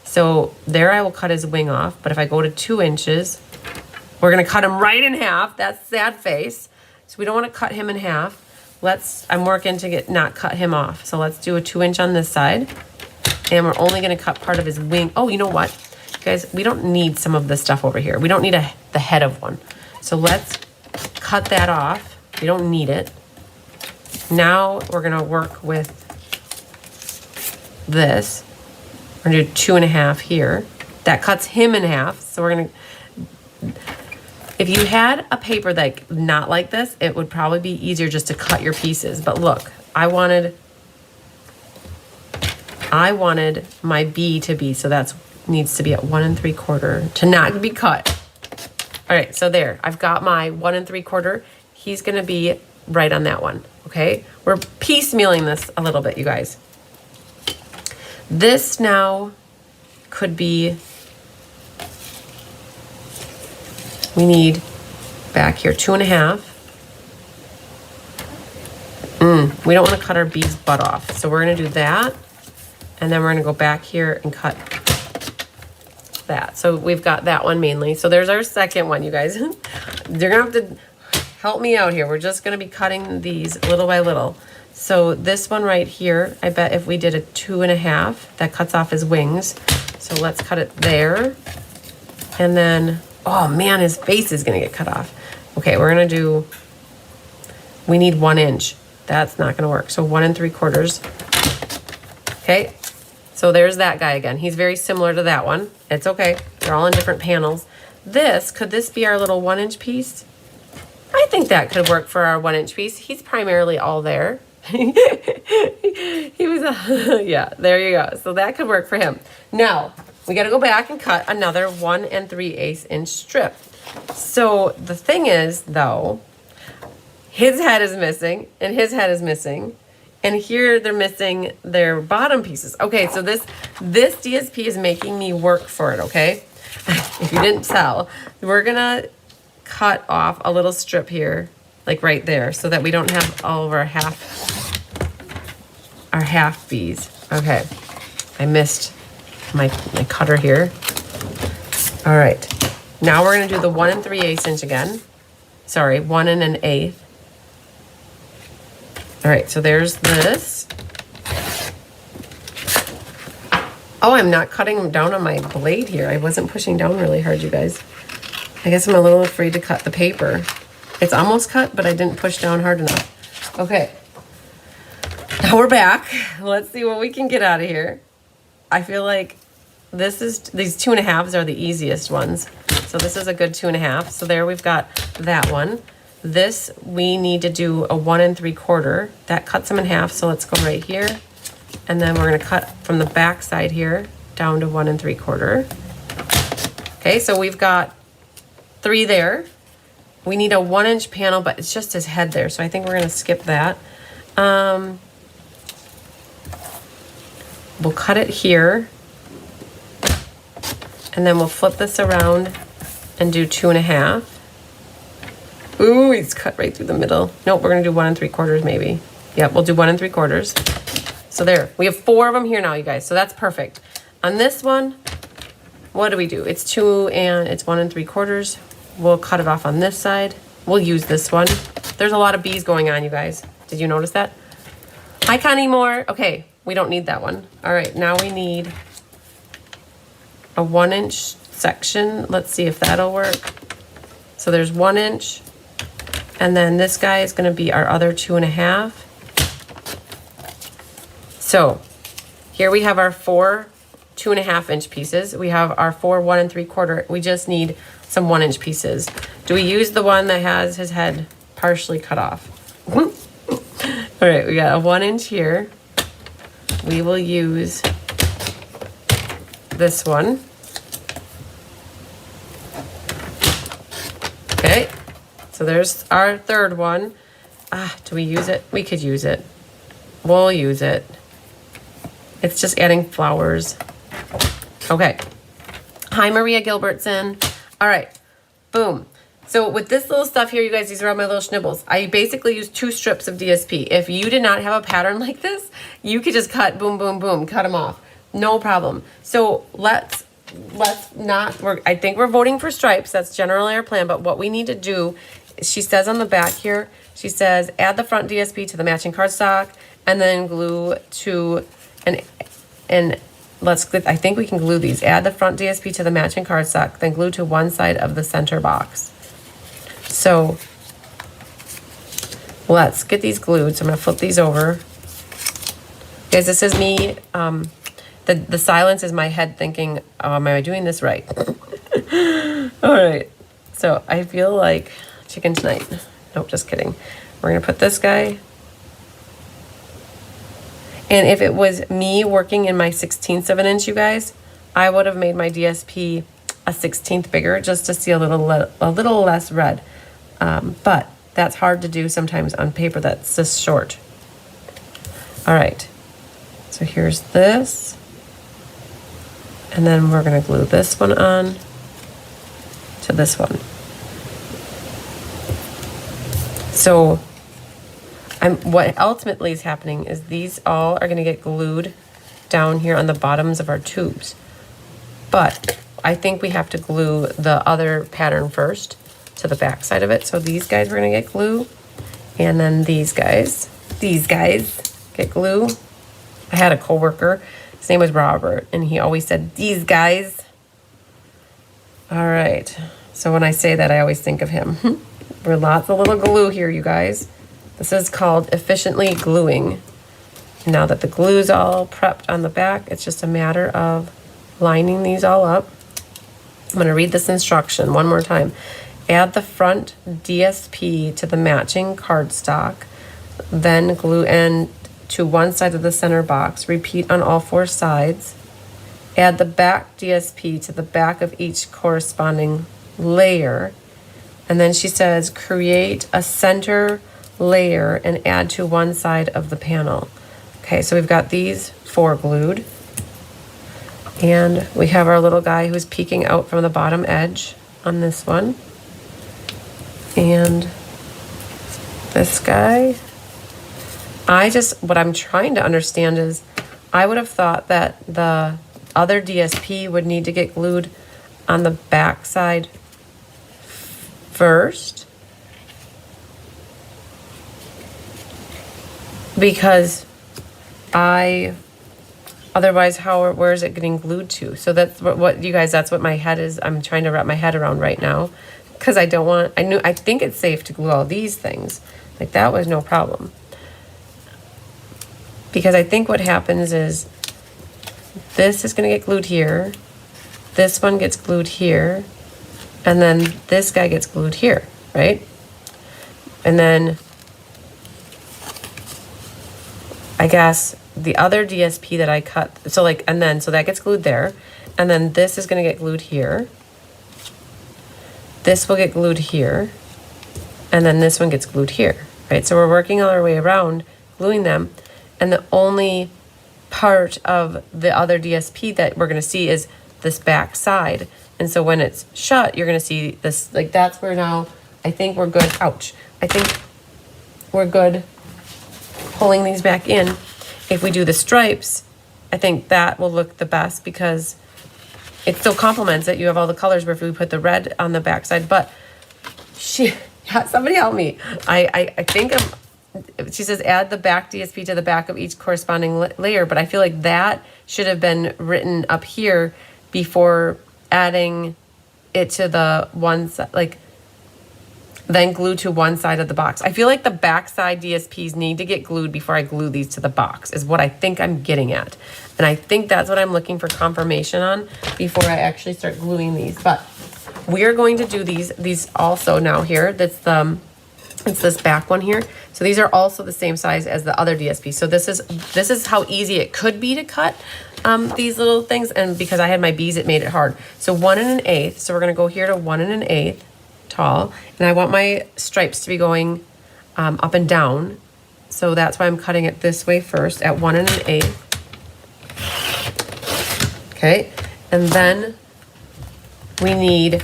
So there I will cut his wing off, but if I go to 2 inches, we're gonna cut him right in half. That's sad face. So we don't wanna cut him in half. I'm working to not cut him off. So let's do a 2 inch on this side. And we're only gonna cut part of his wing. Oh, you know what? Guys, we don't need some of this stuff over here. We don't need the head of one. So let's cut that off. We don't need it. Now we're gonna work with this. We're gonna do 2 1/2 here. That cuts him in half. So we're gonna, if you had a paper that not like this, it would probably be easier just to cut your pieces. But look, I wanted my B to be, so that's needs to be at 1 3/4 to not be cut. All right, so there, I've got my 1 3/4. He's gonna be right on that one, okay? We're piecemealing this a little bit, you guys. This now could be, we need back here 2 1/2. We don't want to cut our bee's butt off, so we're going to do that. And then we're gonna go back here and cut that. So we've got that one mainly. So there's our second one, you guys. You're gonna have to help me out here. We're just gonna be cutting these little by little. So this one right here, I bet if we did a 2.5, that cuts off his wings. So let's cut it there. And then, oh man, his face is gonna get cut off. Okay, we're gonna do, we need 1 inch. That's not gonna work. So 1 3/4. Okay, so there's that guy again. He's very similar to that one. It's okay, they're all in different panels. Could this be our little 1 inch piece? I think that could work for our 1 inch piece. He's primarily all there. He was yeah, there you go. So that could work for him. Now we got to go back and cut another 1 3/8 inch strip. So the thing is though, his head is missing and his head is missing, and here they're missing their bottom pieces. Okay, so this DSP is making me work for it. Okay, if you didn't tell, we're gonna cut off a little strip here, like right there, so that we don't have all of our half bees. Okay, I missed my cutter here. All right, now we're gonna do the 1 3/8 inch again. Sorry, 1 1/8. All right, so there's this. Oh, I'm not cutting down on my blade here. I wasn't pushing down really hard, you guys. I guess I'm a little afraid to cut the paper. It's almost cut, but I didn't push down hard enough. Okay, now we're back. Let's see what we can get out of here. I feel like these 2.5s are the easiest ones. So this is a good 2.5. So there we've got that one. This, we need to do a 1 3/4. That cuts them in half, so let's go right here. And then we're gonna cut from the back side here down to 1 3/4. Okay, so we've got 3 there. We need a 1 inch panel, but it's just his head there, so I think we're gonna skip that. We'll cut it here, and then we'll flip this around and do 2.5. Ooh, he's cut right through the middle. Nope, we're gonna do 1 3/4 maybe. Yep, we'll do 1 3/4. So there, we have 4 of them here now, you guys, so that's perfect. On this one, what do we do? It's 2 and it's 1 3/4. We'll cut it off on this side. We'll use this one. There's a lot of bees going on, you guys. Did you notice that? Hi, Connie Moore. Okay, we don't need that one. All right, now we need a 1 inch section. Let's see if that'll work. So there's 1 inch, and then this guy is gonna be our other 2.5. So here we have our 4 2.5 inch pieces. We have our 4 1 3/4. We just need some 1 inch pieces. Do we use the one that has his head partially cut off? All right, we got a 1 inch here. We will use this one. Okay, so there's our third one. Do we use it? We could use it. We'll use it. It's just adding flowers. Okay. Hi, Maria Gilbertson. All right, boom. So with this little stuff here, you guys, these are all my little schnibbles. I basically use 2 strips of DSP. If you did not have a pattern like this, you could just cut, boom, boom, boom, cut them off. No problem. So let's not, I think we're voting for stripes. That's generally our plan. But what we need to do, she says on the back here, she says, add the front DSP to the matching cardstock and then glue to, and let's, I think we can glue these. Add the front DSP to the matching cardstock, then glue to one side of the center box. So let's get these glued. So I'm gonna flip these over. Guys, this is me, the silence is my head thinking, oh, am I doing this right? All right, so I feel like chicken tonight. Nope, just kidding. We're gonna put this guy. And if it was me working in my 1/16 of an inch, you guys, I would have made my DSP a 1/16 bigger just to see a little less red. But that's hard to do sometimes on paper that's this short. All right, so here's this. And then we're gonna glue this one on to this one. So what ultimately is happening is these all are gonna get glued down here on the bottoms of our tubes. But I think we have to glue the other pattern first to the back side of it. So these guys we're gonna get glue, and then these guys get glue. I had a coworker, his name was Robert, and he always said, these guys. All right, so when I say that, I always think of him. We're lots of little glue here, you guys. This is called efficiently gluing. Now that the glue's all prepped on the back, it's just a matter of lining these all up. I'm gonna read this instruction one more time. Add the front DSP to the matching cardstock, then glue end to one side of the center box. Repeat on all 4 sides. Add the back DSP to the back of each corresponding layer. And then she says, create a center layer and add to one side of the panel. Okay, so we've got these 4 glued. And we have our little guy who's peeking out from the bottom edge on this one. And this guy. What I'm trying to understand is, I would have thought that the other DSP would need to get glued on the back side first, because otherwise where is it getting glued to? So that's what you guys, that's what my head is. I'm trying to wrap my head around right now, because I think it's safe to glue all these things. Like, that was no problem. Because I think what happens is this is going to get glued here, this one gets glued here, and then this guy gets glued here, right? And then I guess the other DSP that I cut, so that gets glued there, and then this is going to get glued here. This will get glued here, and then this one gets glued here, right? So we're working all our way around, gluing them, and the only part of the other DSP that we're going to see is this back side. And so when it's shut, you're going to see this, like, that's where now I think we're good. Ouch. I think we're good pulling these back in. If we do the stripes, I think that will look the best, because it still complements it. You have all the colors, but if we put the red on the back side, but somebody help me. I think she says add the back DSP to the back of each corresponding layer, but I feel like that should have been written up here before adding it to the one side, like, then glue to one side of the box. I feel like the back side DSPs need to get glued before I glue these to the box, is what I think I'm getting at. And I think that's what I'm looking for confirmation on before I actually start gluing these. But we are going to do these also now here. It's this back one here. So these are also the same size as the other DSP. So this is how easy it could be to cut these little things. And because I had my bees, it made it hard. So 1 1/8. So we're going to go here to 1 1/8 tall. And I want my stripes to be going up and down. So that's why I'm cutting it this way first at 1 1/8. Okay. And then we need,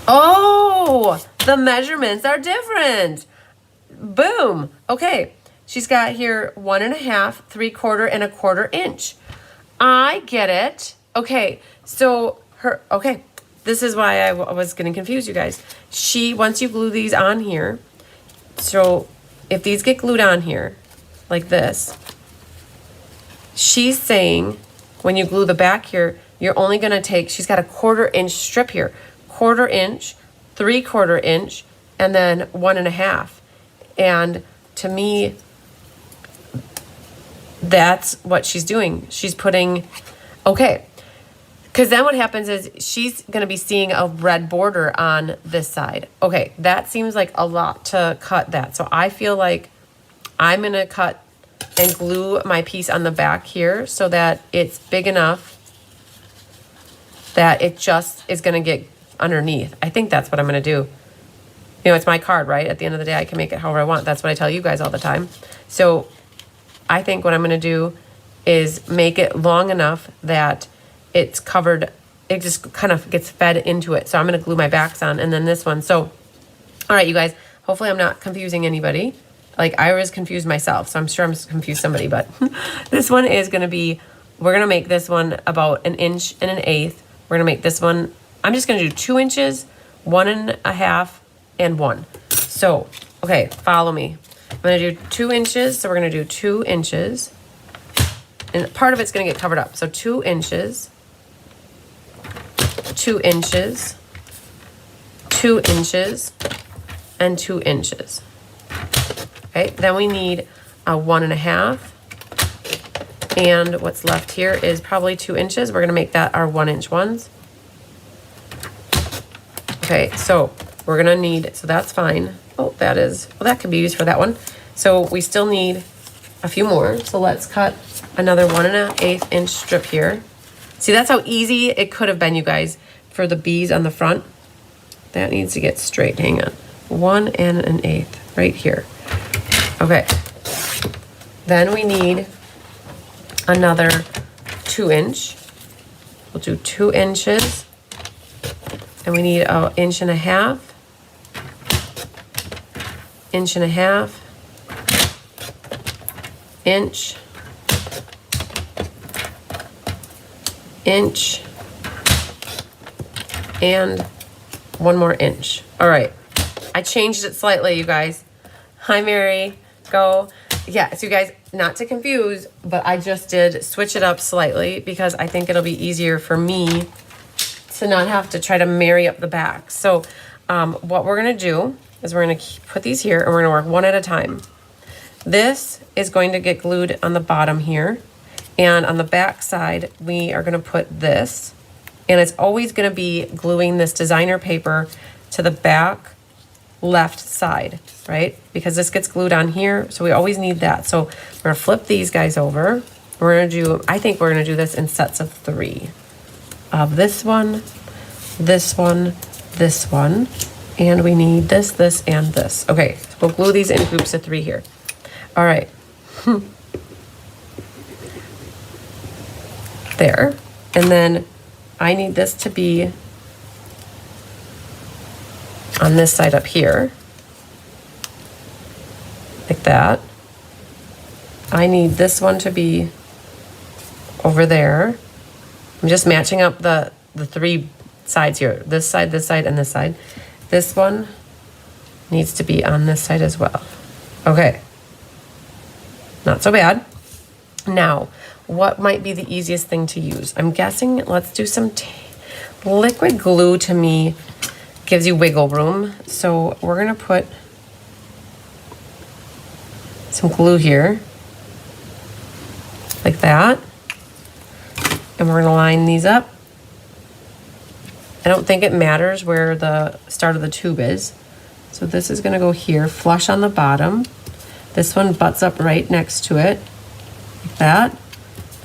oh, the measurements are different. Boom. Okay. She's got here 1 1/2, 3/4, and 1/4 inch. I get it. Okay. So okay. This is why I was getting confused, you guys. Once you glue these on here, so if these get glued on here like this, she's saying when you glue the back here, you're only going to take, she's got a 1/4 inch strip here, 1/4 inch, 3/4 inch, and then 1 1/2. And to me, that's what she's doing. She's putting, okay, because then what happens is she's going to be seeing a red border on this side. Okay, that seems like a lot to cut that. So I feel like I'm going to cut and glue my piece on the back here so that it's big enough that it just is going to get underneath. I think that's what I'm going to do. You know, it's my card, right? At the end of the day, I can make it however I want. That's what I tell you guys all the time. So I think what I'm going to do is make it long enough that it's covered. It just kind of gets fed into it. So I'm going to glue my backs on, and then this one. So, all right, you guys, hopefully I'm not confusing anybody. Like, I was confused myself, so I'm sure I'm confused somebody, but this one is gonna be, we're gonna make this one about 1 1/8 inches. We're gonna make this one, I'm just gonna do 2 inches, 1 1/2, and 1. So, okay, follow me. I'm gonna do 2 inches, so we're gonna do 2 inches. And part of it's gonna get covered up. So 2 inches, 2 inches, 2 inches, and 2 inches. Okay, then we need a 1 1/2. And what's left here is probably 2 inches. We're gonna make that our 1 inch ones. Okay, so we're gonna need, so that's fine. Oh, that is, well, that can be used for that one. So we still need a few more. So let's cut another 1 1/8 inch strip here. See, that's how easy it could have been, you guys, for the bees on the front. That needs to get straight, hang on. 1 1/8 right here. Okay, then we need another 2 inch. We'll do 2 inches, and we need 1 1/2 inch, 1 1/2 inch, inch, and 1 more inch. All right, I changed it slightly, you guys. Hi, Mary. Go. Yeah, so you guys, not to confuse, but I just did switch it up slightly because I think it'll be easier for me to not have to try to marry up the back. So what we're gonna do is we're gonna put these here and we're gonna work one at a time. This is going to get glued on the bottom here, and on the back side, we are gonna put this, and it's always gonna be gluing this designer paper to the back left side, right? Because this gets glued on here, so we always need that. So we're gonna flip these guys over. We're gonna do, I think we're gonna do this in sets of 3. Of this one, this one, this one, and we need this, this, and this. Okay, so we'll glue these in groups of 3 here. All right. There. And then I need this to be on this side up here, like that. I need this one to be over there. I'm just matching up the 3 sides here. This side, and this side. This one needs to be on this side as well. Okay. Not so bad. Now, what might be the easiest thing to use? I'm guessing let's do some liquid glue. To me, gives you wiggle room. So we're gonna put some glue here, like that. And we're gonna line these up. I don't think it matters where the start of the tube is. So this is gonna go here, flush on the bottom. This one butts up right next to it, like that.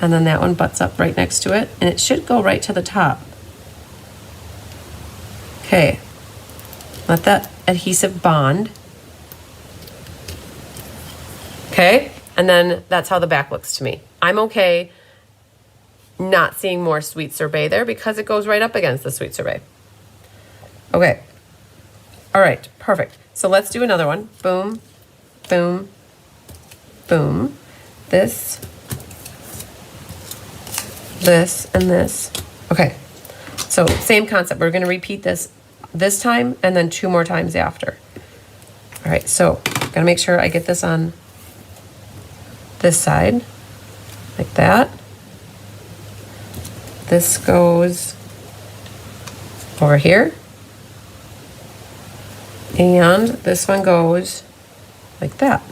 And then that one butts up right next to it. And it should go right to the top. Okay, let that adhesive bond. Okay, and then that's how the back looks to me. I'm okay not seeing more sweet sorbet there because it goes right up against the sweet sorbet. Okay, all right, perfect. So let's do another one. Boom, boom, boom. This, and this. Okay, so same concept. We're gonna repeat this time and then 2 more times after. All right, so I'm gonna make sure I get this on this side, like that. This goes over here. And this one goes like that.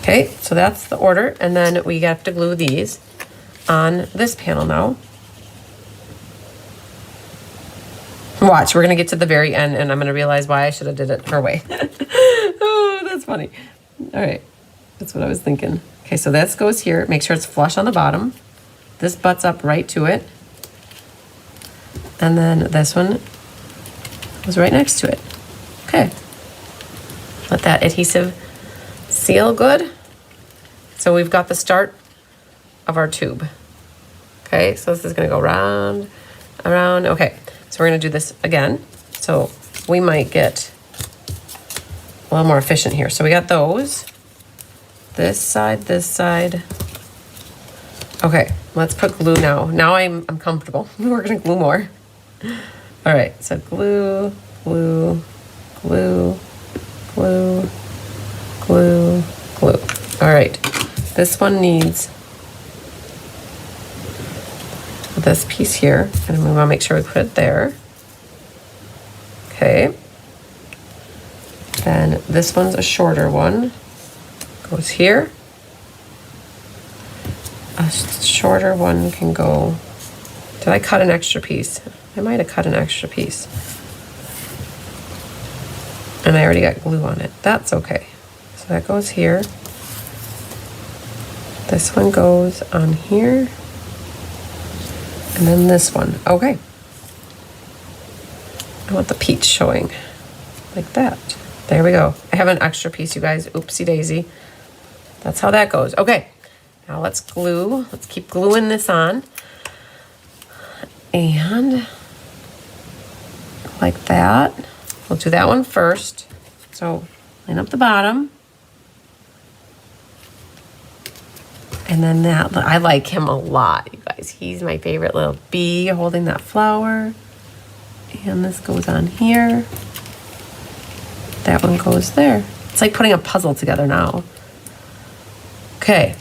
Okay, so that's the order. And then we have to glue these on this panel now. Watch, we're gonna get to the very end and I'm gonna realize why I should have did it her way. Oh, that's funny. All right, that's what I was thinking. Okay, so this goes here. Make sure it's flush on the bottom. This butts up right to it. And then this one goes right next to it. Okay. Let that adhesive seal good. So we've got the start of our tube. Okay, so this is gonna go round, around. Okay, so we're gonna do this again. So we might get a little more efficient here. So we got those. This side, this side. Okay, let's put glue now. Now I'm comfortable. We're gonna glue more. All right, so glue, glue, glue, glue, glue, glue. All right, this one needs this piece here, and we wanna make sure we put it there. Okay. Then this one's a shorter one. Goes here. A shorter one can go. Did I cut an extra piece? I might have cut an extra piece. And I already got glue on it. That's okay. So that goes here. This one goes on here. And then this one. Okay. I want the peach showing like that. There we go. I have an extra piece, you guys. Oopsie daisy. That's how that goes. Okay. Now let's glue. Let's keep gluing this on. And like that. We'll do that one first. So line up the bottom. And then that, I like him a lot, you guys. He's my favorite little bee holding that flower. And this goes on here. That one goes there. It's like putting a puzzle together now. Okay.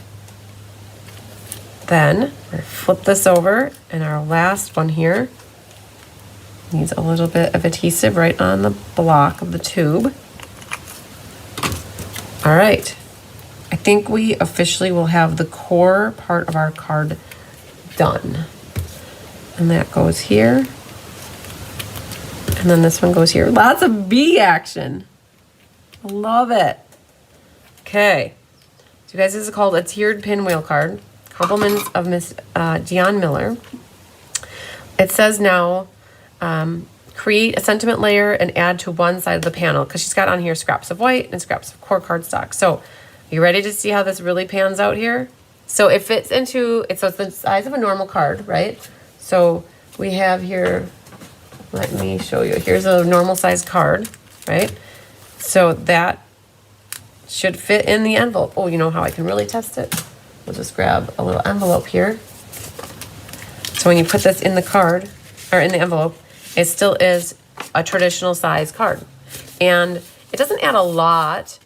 Then flip this over, and our last one here needs a little bit of adhesive right on the block of the tube. All right. I think we officially will have the core part of our card done. And that goes here. And then this one goes here. Lots of bee action. I love it. Okay. So you guys, this is called a tiered pinwheel card. Compliments of Miss Dion Miller. It says now, create a sentiment layer and add to one side of the panel, because she's got on here scraps of white and scraps of core cardstock. So you ready to see how this really pans out here? So it fits into, so it's the size of a normal card, right? So we have here, let me show you. Here's a normal size card, right? So that should fit in the envelope. Oh, you know how I can really test it? We'll just grab a little envelope here. So when you put this in the card, or in the envelope, it still is a traditional size card. And it doesn't add a lot.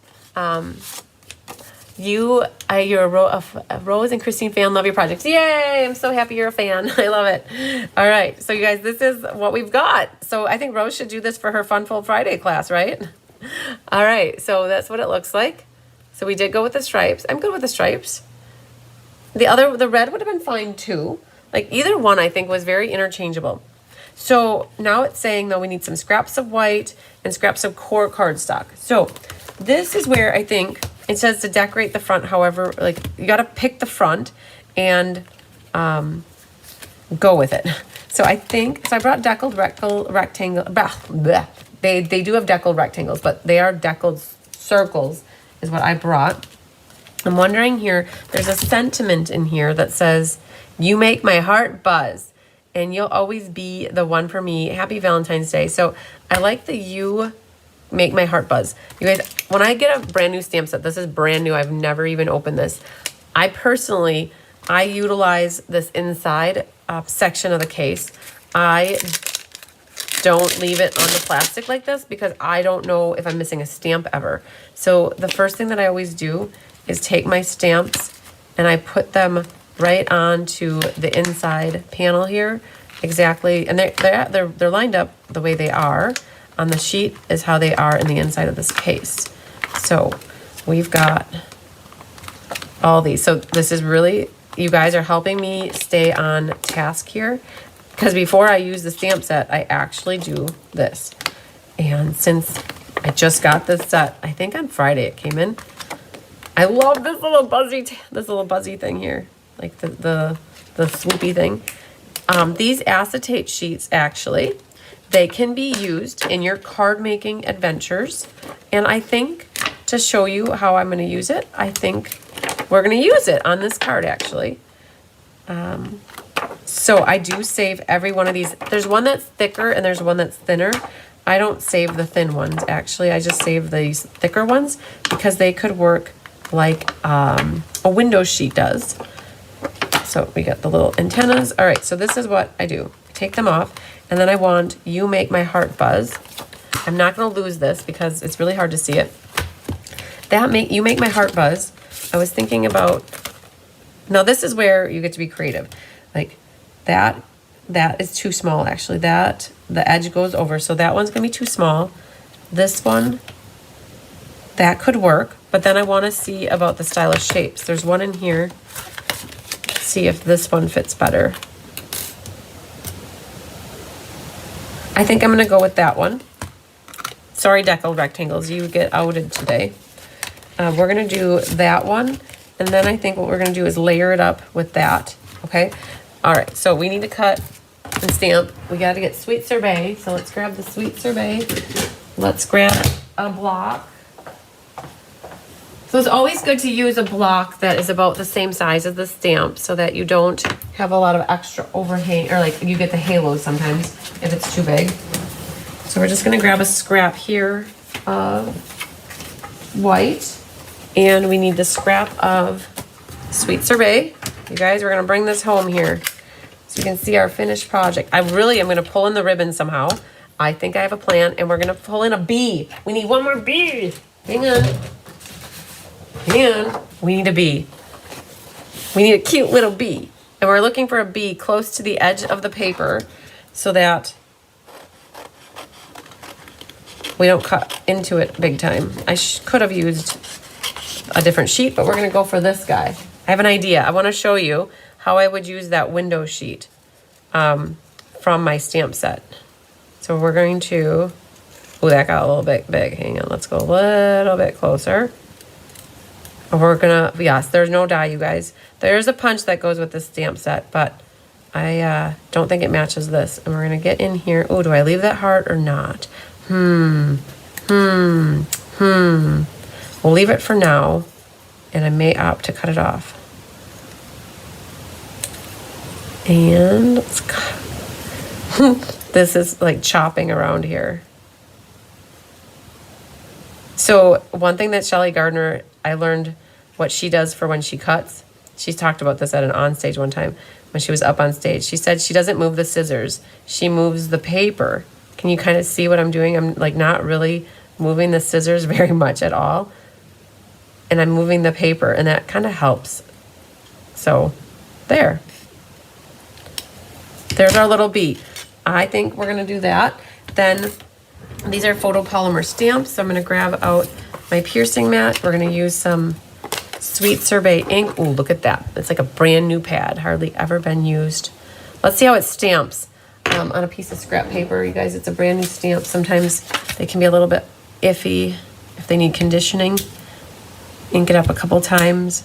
You're a Rose and Christine fan, love your projects. Yay, I'm so happy you're a fan. I love it. All right, so you guys, this is what we've got. So I think Rose should do this for her Funfold Friday class, right? All right, so that's what it looks like. So we did go with the stripes. I'm good with the stripes. The red would have been fine too. Like either one I think was very interchangeable. So now it's saying though we need some scraps of white and scraps of core cardstock. So this is where I think it says to decorate the front, however, like you got to pick the front and go with it. So I think, so I brought deckled rectangle, they do have deckled rectangles, but they are deckled circles is what I brought. I'm wondering here, there's a sentiment in here that says, you make my heart buzz and you'll always be the one for me. Happy Valentine's Day. So I like the you make my heart buzz. You guys, when I get a brand new stamp set, this is brand new. I've never even opened this. I utilize this inside section of the case. I don't leave it on the plastic like this because I don't know if I'm missing a stamp ever. So the first thing that I always do is take my stamps and I put them right onto the inside panel here. Exactly, and they're lined up the way they are on the sheet is how they are in the inside of this case. So we've got all these. So this is really, you guys are helping me stay on task here, because before I use the stamp set, I actually do this. And since I just got this set, I think on Friday it came in. I love this little buzzy thing here, like the swoopy thing. These acetate sheets, actually, they can be used in your card making adventures. And I think to show you how I'm going to use it, I think we're going to use it on this card, actually. So I do save every one of these. There's one that's thicker and there's one that's thinner. I don't save the thin ones, actually. I just save these thicker ones because they could work like a window sheet does. So we got the little antennas. All right, so this is what I do. I take them off, and then I want You Make My Heart Buzz. I'm not gonna lose this because it's really hard to see it. You Make My Heart Buzz. I was thinking about, now this is where you get to be creative. Like that is too small, actually. The edge goes over, so that one's gonna be too small. This one, that could work, but then I wanna see about the stylish shapes. There's one in here. Let's see if this one fits better. I think I'm gonna go with that one. Sorry, decal rectangles, you get outed today. We're gonna do that one, and then I think what we're gonna do is layer it up with that, okay? All right, so we need to cut and stamp. We gotta get sweet sorbet, so let's grab the sweet sorbet. Let's grab a block. So it's always good to use a block that is about the same size as the stamp so that you don't have a lot of extra overhang, or like you get the halos sometimes if it's too big. So we're just gonna grab a scrap here of white, and we need the scrap of sweet sorbet. You guys, we're gonna bring this home here so you can see our finished project. I really am gonna pull in the ribbon somehow. I think I have a plan, and we're gonna pull in a bee. We need one more bee. Hang on. And we need a bee. We need a cute little bee. And we're looking for a bee close to the edge of the paper so that we don't cut into it big time. I could have used a different sheet, but we're gonna go for this guy. I have an idea. I wanna show you how I would use that window sheet from my stamp set. So we're going to, oh, that got a little bit big. Hang on, let's go a little bit closer. We're gonna, yes, there's no die, you guys. There's a punch that goes with the stamp set, but I don't think it matches this. And we're gonna get in here. Oh, do I leave that heart or not? We'll leave it for now, and I may opt to cut it off. And let's cut. This is like chopping around here. So one thing that Shelley Gardner, I learned what she does for when she cuts. She talked about this at an onstage one time when she was up on stage. She said she doesn't move the scissors. She moves the paper. Can you kind of see what I'm doing? I'm like not really moving the scissors very much at all. And I'm moving the paper, and that kind of helps. So there. There's our little bee. I think we're gonna do that. Then these are photopolymer stamps, so I'm gonna grab out my piercing mat. We're gonna use some sweet sorbet ink. Ooh, look at that. It's like a brand new pad, hardly ever been used. Let's see how it stamps on a piece of scrap paper. You guys, it's a brand new stamp. Sometimes they can be a little bit iffy if they need conditioning. Ink it up a couple times.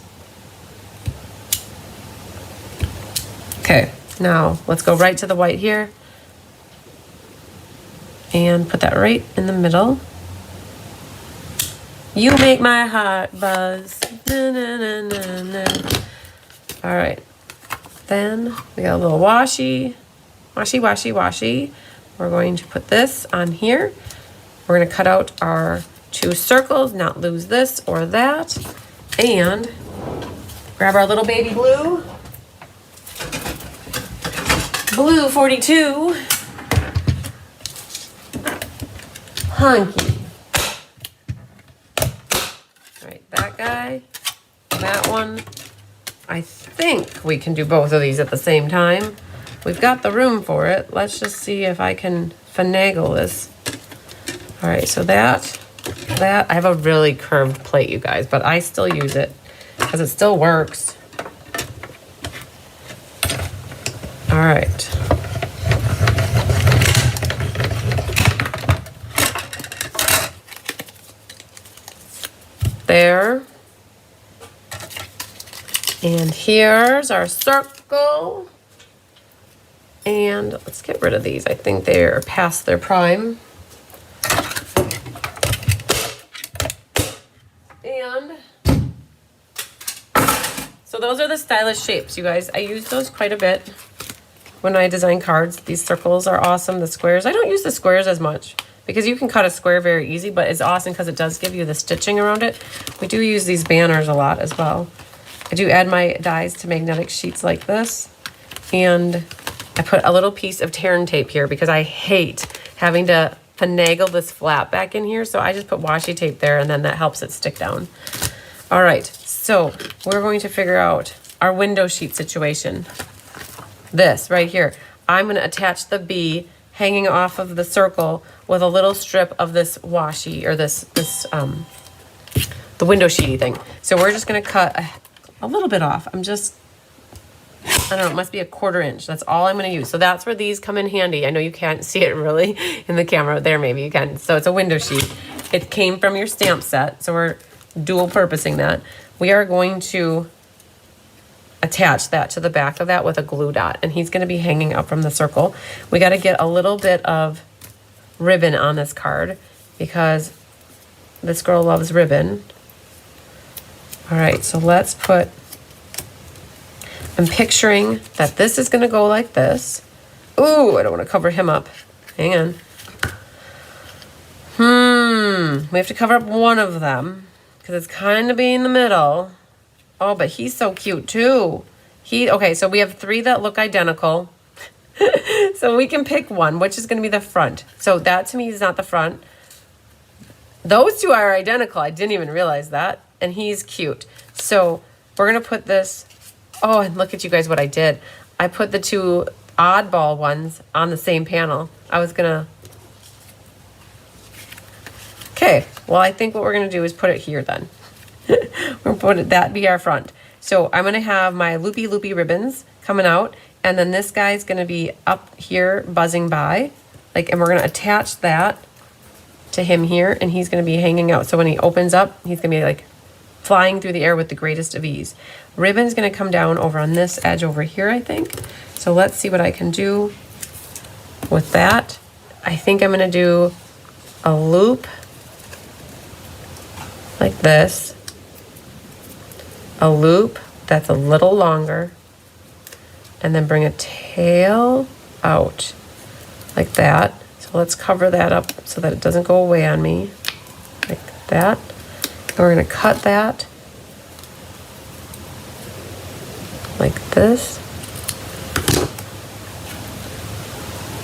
Okay, now let's go right to the white here. And put that right in the middle. You make my heart buzz. Na, na, na, na, na. All right. Then we got a little washy. We're going to put this on here. We're going to cut out our 2 circles, not lose this or that. And grab our little baby blue. Blue 42. Hunky. All right, that guy, that one. I think we can do both of these at the same time. We've got the room for it. Let's just see if I can finagle this. All right, so that, I have a really curved plate, you guys, but I still use it because it still works. All right. There. And here's our circle. And let's get rid of these. I think they're past their prime. And so those are the stylish shapes, you guys. I use those quite a bit when I design cards. These circles are awesome. The squares, I don't use the squares as much. because you can cut a square very easy, but it's awesome because it does give you the stitching around it. We do use these banners a lot as well. I do add my dies to magnetic sheets like this, and I put a little piece of tear and tape here because I hate having to finagle this flap back in here. So I just put washi tape there, and then that helps it stick down. All right, so we're going to figure out our window sheet situation. This right here. I'm going to attach the bee hanging off of the circle with a little strip of this washi, or the window sheety thing. So we're just going to cut a little bit off. I don't know, it must be a 1/4 inch. That's all I'm going to use. So that's where these come in handy. I know you can't see it really in the camera. There, maybe you can. So it's a window sheet. It came from your stamp set. So we're dual purposing that. We are going to attach that to the back of that with a glue dot, and he's going to be hanging up from the circle. We got to get a little bit of ribbon on this card because this girl loves ribbon. All right, so let's put, I'm picturing that this is going to go like this. Ooh, I don't want to cover him up. Hang on. We have to cover up one of them because it's kind of be in the middle. Oh, but he's so cute too. Okay, so we have 3 that look identical. So we can pick one, which is going to be the front. So that to me is not the front. Those 2 are identical. I didn't even realize that. And he's cute. So we're going to put this. Oh, and look at you guys what I did. I put the 2 oddball ones on the same panel. I was going to. Okay, well, I think what we're going to do is put it here then. We're going to put that be our front. So I'm going to have my loopy ribbons coming out, and then this guy's going to be up here buzzing by, and we're going to attach that to him here, and he's going to be hanging out. So when he opens up, he's going to be flying through the air with the greatest of ease. Ribbon's going to come down over on this edge over here, I think. So let's see what I can do with that. I think I'm going to do a loop like this. A loop that's a little longer, and then bring a tail out like that. So let's cover that up so that it doesn't go away on me, like that. And we're going to cut that like this.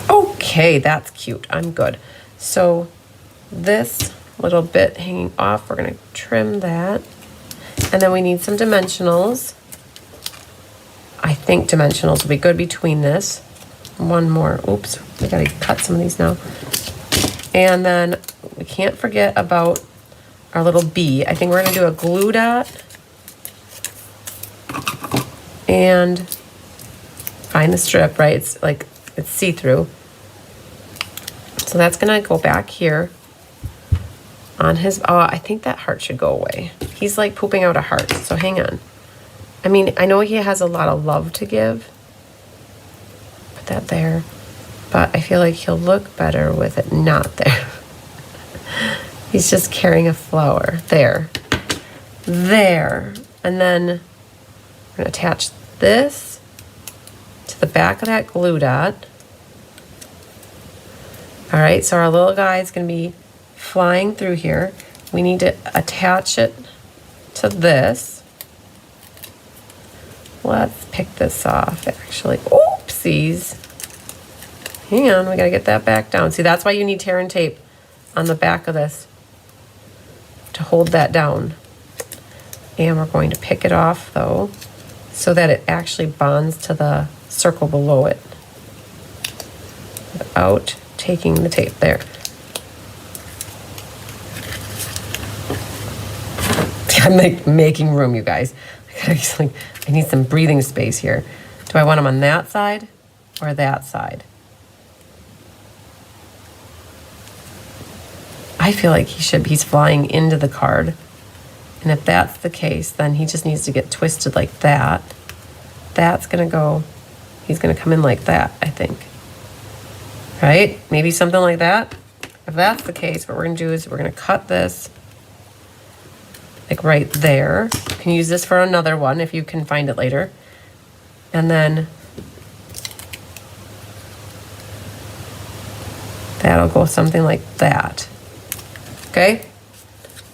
Okay, that's cute. I'm good. So this little bit hanging off, we're going to trim that. And then we need some dimensionals. I think dimensionals will be good between this. One more. Oops, we gotta cut some of these now. And then we can't forget about our little bee. I think we're gonna do a glue dot and find the strip, right? It's see-through. So that's gonna go back here on his, I think that heart should go away. He's pooping out a heart, so hang on. I mean, I know he has a lot of love to give. Put that there. But I feel like he'll look better with it not there. He's just carrying a flower. There. There. And then I'm going to attach this to the back of that glue dot. All right, so our little guy is going to be flying through here. We need to attach it to this. Let's pick this off, actually. Oopsies. Hang on, we gotta get that back down. See, that's why you need tear and tape on the back of this to hold that down. And we're going to pick it off, though, so that it actually bonds to the circle below it without taking the tape there. I'm making room, you guys. I need some breathing space here. Do I want him on that side or that side? I feel like he's flying into the card. And if that's the case, then he just needs to get twisted like that. That's gonna go, he's gonna come in like that, I think. Right? Maybe something like that. If that's the case, what we're gonna do is we're gonna cut this right there. You can use this for another one if you can find it later. And then That'll go something like that. Okay?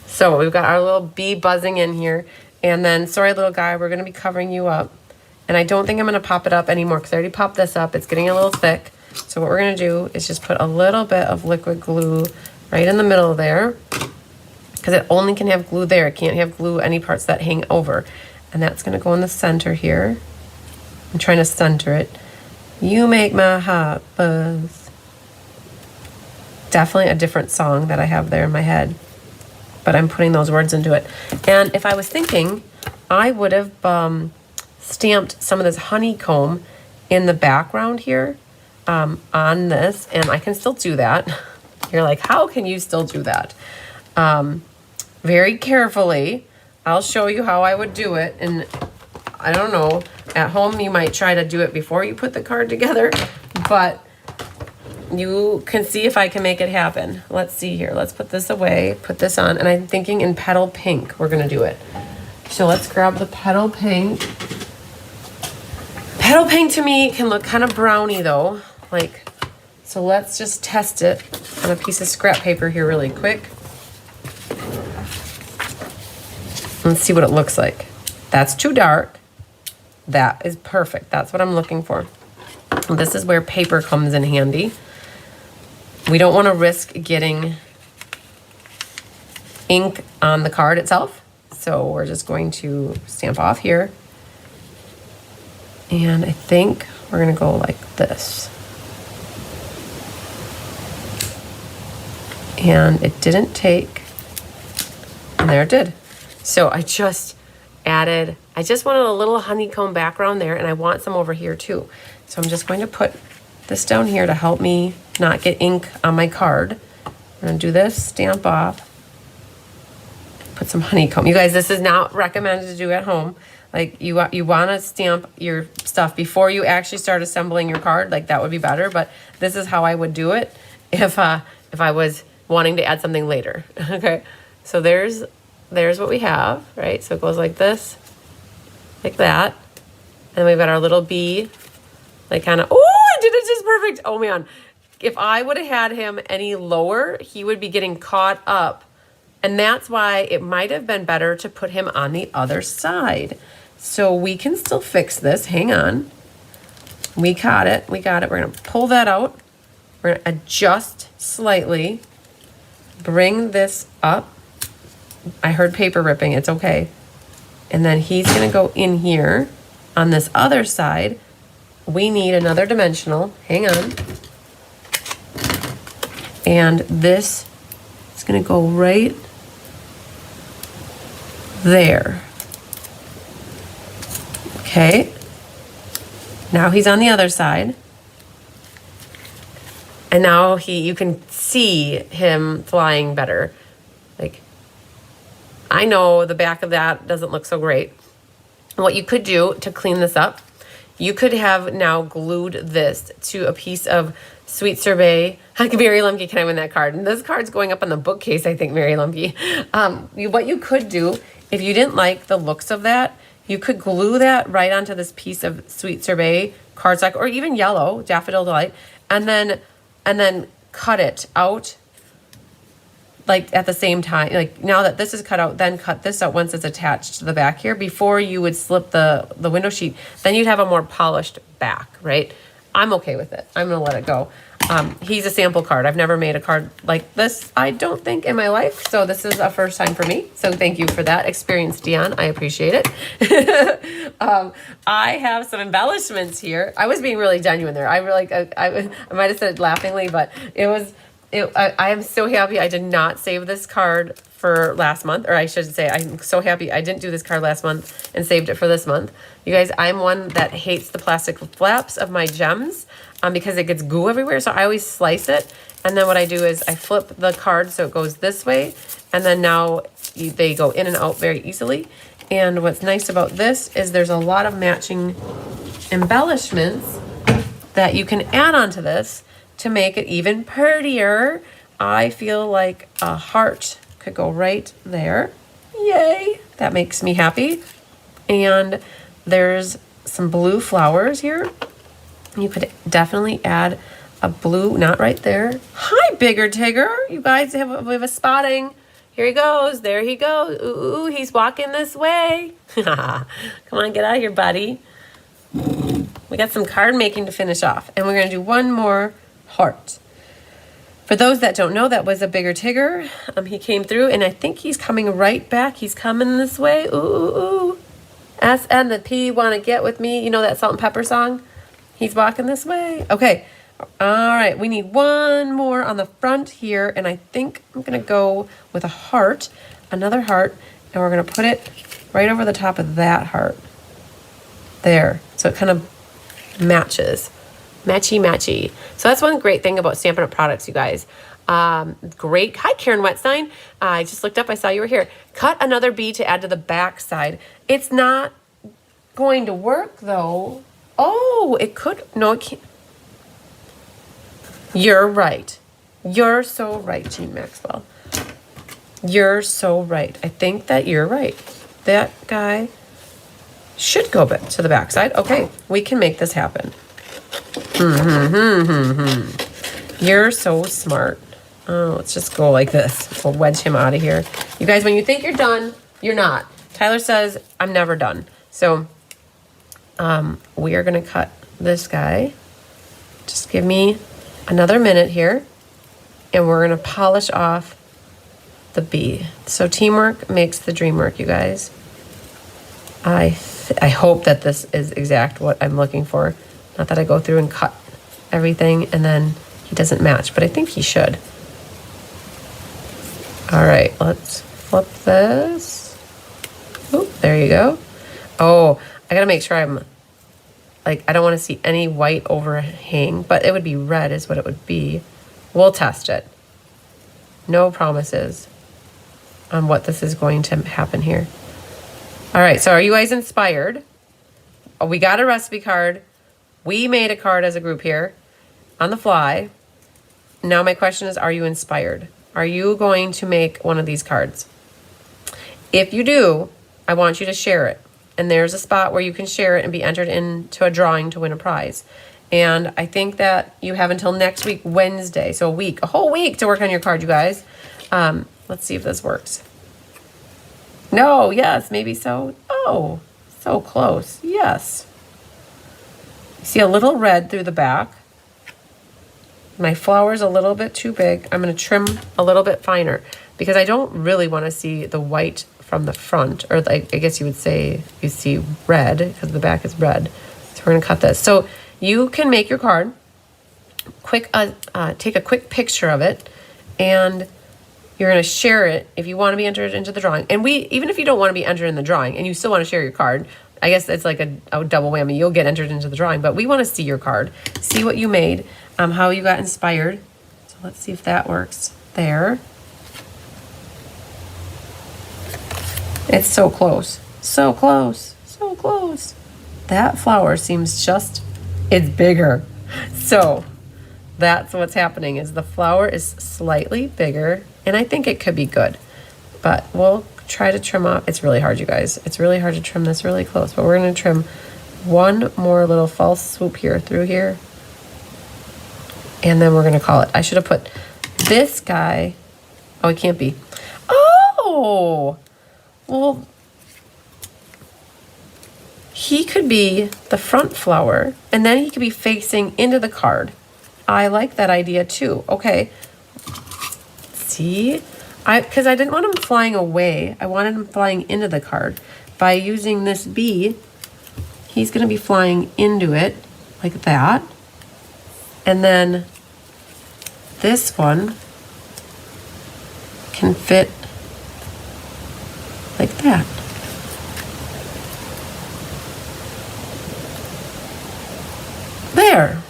So we've got our little bee buzzing in here. And then, sorry, little guy, we're going to be covering you up. And I don't think I'm going to pop it up anymore because I already popped this up. It's getting a little thick. So what we're going to do is just put a little bit of liquid glue right in the middle there, because it only can have glue there. It can't have glue any parts that hang over. And that's going to go in the center here. I'm trying to center it. You make my heart buzz. Definitely a different song that I have there in my head, but I'm putting those words into it. And if I was thinking, I would have stamped some of this honeycomb in the background here on this, and I can still do that. You're like, how can you still do that? Very carefully. I'll show you how I would do it. And I don't know, at home you might try to do it before you put the card together, but you can see if I can make it happen. Let's see here. Let's put this away, put this on, and I'm thinking in petal pink we're gonna do it. So let's grab the petal pink. Petal pink to me can look kind of browny though. So let's just test it on a piece of scrap paper here really quick. Let's see what it looks like. That's too dark. That is perfect. That's what I'm looking for. This is where paper comes in handy. We don't want to risk getting ink on the card itself. So we're just going to stamp off here. And I think we're going to go like this. And it didn't take, and there it did. So I just wanted a little honeycomb background there, and I want some over here too. So I'm just going to put this down here to help me not get ink on my card. I'm gonna do this, stamp off, put some honeycomb. You guys, this is not recommended to do at home. Like you wanna stamp your stuff before you actually start assembling your card. Like that would be better, but this is how I would do it if I was wanting to add something later. Okay, so there's what we have, right? So it goes like this, like that. And we've got our little bee, like kind of, oh, I did it just perfect. Oh man, if I would have had him any lower, he would be getting caught up. And that's why it might have been better to put him on the other side. So we can still fix this, hang on. We got it. We're gonna pull that out. We're gonna adjust slightly, bring this up. I heard paper ripping, it's okay. And then he's gonna go in here on this other side. We need another dimensional, hang on. And this is gonna go right there. Okay, now he's on the other side. And now you can see him flying better. Like, I know the back of that doesn't look so great. What you could do to clean this up, you could have now glued this to a piece of Sweet Sorbet. Mary Lemke, can I win that card? And this card's going up on the bookcase, I think, Mary Lemke. What you could do, if you didn't like the looks of that, you could glue that right onto this piece of Sweet Sorbet cardstock, or even yellow, Daffodil Delight, and then cut it out like at the same time. Like now that this is cut out, then cut this out once it's attached to the back here before you would slip the window sheet. Then you'd have a more polished back, right? I'm okay with it. I'm gonna let it go. He's a sample card. I've never made a card like this, I don't think, in my life. So this is a first time for me. So thank you for that experience, Dion. I appreciate it. I have some embellishments here. I was being really genuine there. I might have said it laughingly, but I am so happy I did not save this card for last month, or I should say I'm so happy I didn't do this card last month and saved it for this month. You guys, I'm one that hates the plastic flaps of my gems because it gets goo everywhere, so I always slice it, and then what I do is I flip the card so it goes this way, and then now they go in and out very easily. And what's nice about this is there's a lot of matching embellishments that you can add onto this to make it even prettier. I feel like a heart could go right there. Yay! That makes me happy. And there's some blue flowers here. You could definitely add a blue, not right there. Hi, Bigger Tigger. You guys we have a spotting. Here he goes. There he goes. Ooh, he's walking this way. Come on, get out of here, buddy. We got some card making to finish off. And we're going to do one more heart. For those that don't know, that was a Bigger Tigger. He came through, and I think he's coming right back. He's coming this way. Ooh. S and the P want to get with me. You know that Salt and Pepper song? He's walking this way. Okay. All right. We need one more on the front here, and I think I'm going to go with a heart, another heart, and we're going to put it right over the top of that heart. There. So it kind of matches. Matchy. So that's one great thing about Stampin' Up! Products, you guys. Great. Hi, Karen Wetstein. I just looked up. I saw you were here. Cut another bead to add to the back side. It's not going to work, though. Oh, it could. No, it can't. You're right. You're so right, Jean Maxwell. You're so right. I think that you're right. That guy should go back to the back side. Okay, we can make this happen. You're so smart. Oh, let's just go like this. We'll wedge him out of here. You guys, when you think you're done, you're not. Tyler says, I'm never done. So we are going to cut this guy. Just give me another minute here. And we're going to polish off the B. So teamwork makes the dream work, you guys. I hope that this is exact what I'm looking for. Not that I go through and cut everything and then he doesn't match, but I think he should. All right, let's flip this. Oh, there you go. Oh, I gotta make sure I'm, like, I don't want to see any white overhang, but it would be red is what it would be. We'll test it. No promises on what this is going to happen here. All right, so are you guys inspired? Oh, we got a recipe card. We made a card as a group here on the fly. Now my question is, are you inspired? Are you going to make one of these cards? If you do, I want you to share it. And there's a spot where you can share it and be entered into a drawing to win a prize. And I think that you have until next week, Wednesday. So a whole week to work on your card, you guys. Let's see if this works. No, yes, maybe so. Oh, so close. Yes. You see a little red through the back. My flower's a little bit too big. I'm going to trim a little bit finer because I don't really want to see the white from the front. Or I guess you would say you see red because the back is red. So we're going to cut this. So you can make your card. Take a quick picture of it. And you're going to share it if you want to be entered into the drawing. And even if you don't want to be entered in the drawing and you still want to share your card, I guess it's like a double whammy. You'll get entered into the drawing, but we want to see your card, see what you made, how you got inspired. So let's see if that works there. It's so close, so close, so close. That flower seems it's bigger. So that's what's happening is the flower is slightly bigger. And I think it could be good, but we'll try to trim off. It's really hard, you guys. It's really hard to trim this really close, but we're going to trim one more little false swoop here through here. And then we're going to call it. I should have put this guy. Oh, it can't be. Oh, well, he could be the front flower and then he could be facing into the card. I like that idea too. Okay. See, because I didn't want him flying away. I wanted him flying into the card. By using this B, he's going to be flying into it like that. And then this one can fit like that. There.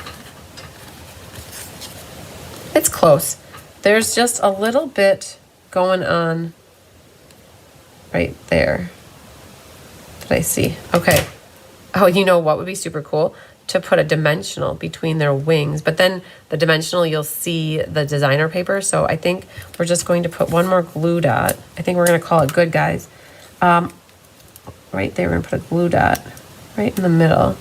It's close. There's just a little bit going on right there that I see. Okay. Oh, you know what would be super cool? To put a dimensional between their wings. But then the dimensional, you'll see the designer paper. So I think we're just going to put one more glue dot. I think we're going to call it good, guys. Right there, we're going to put a glue dot right in the middle.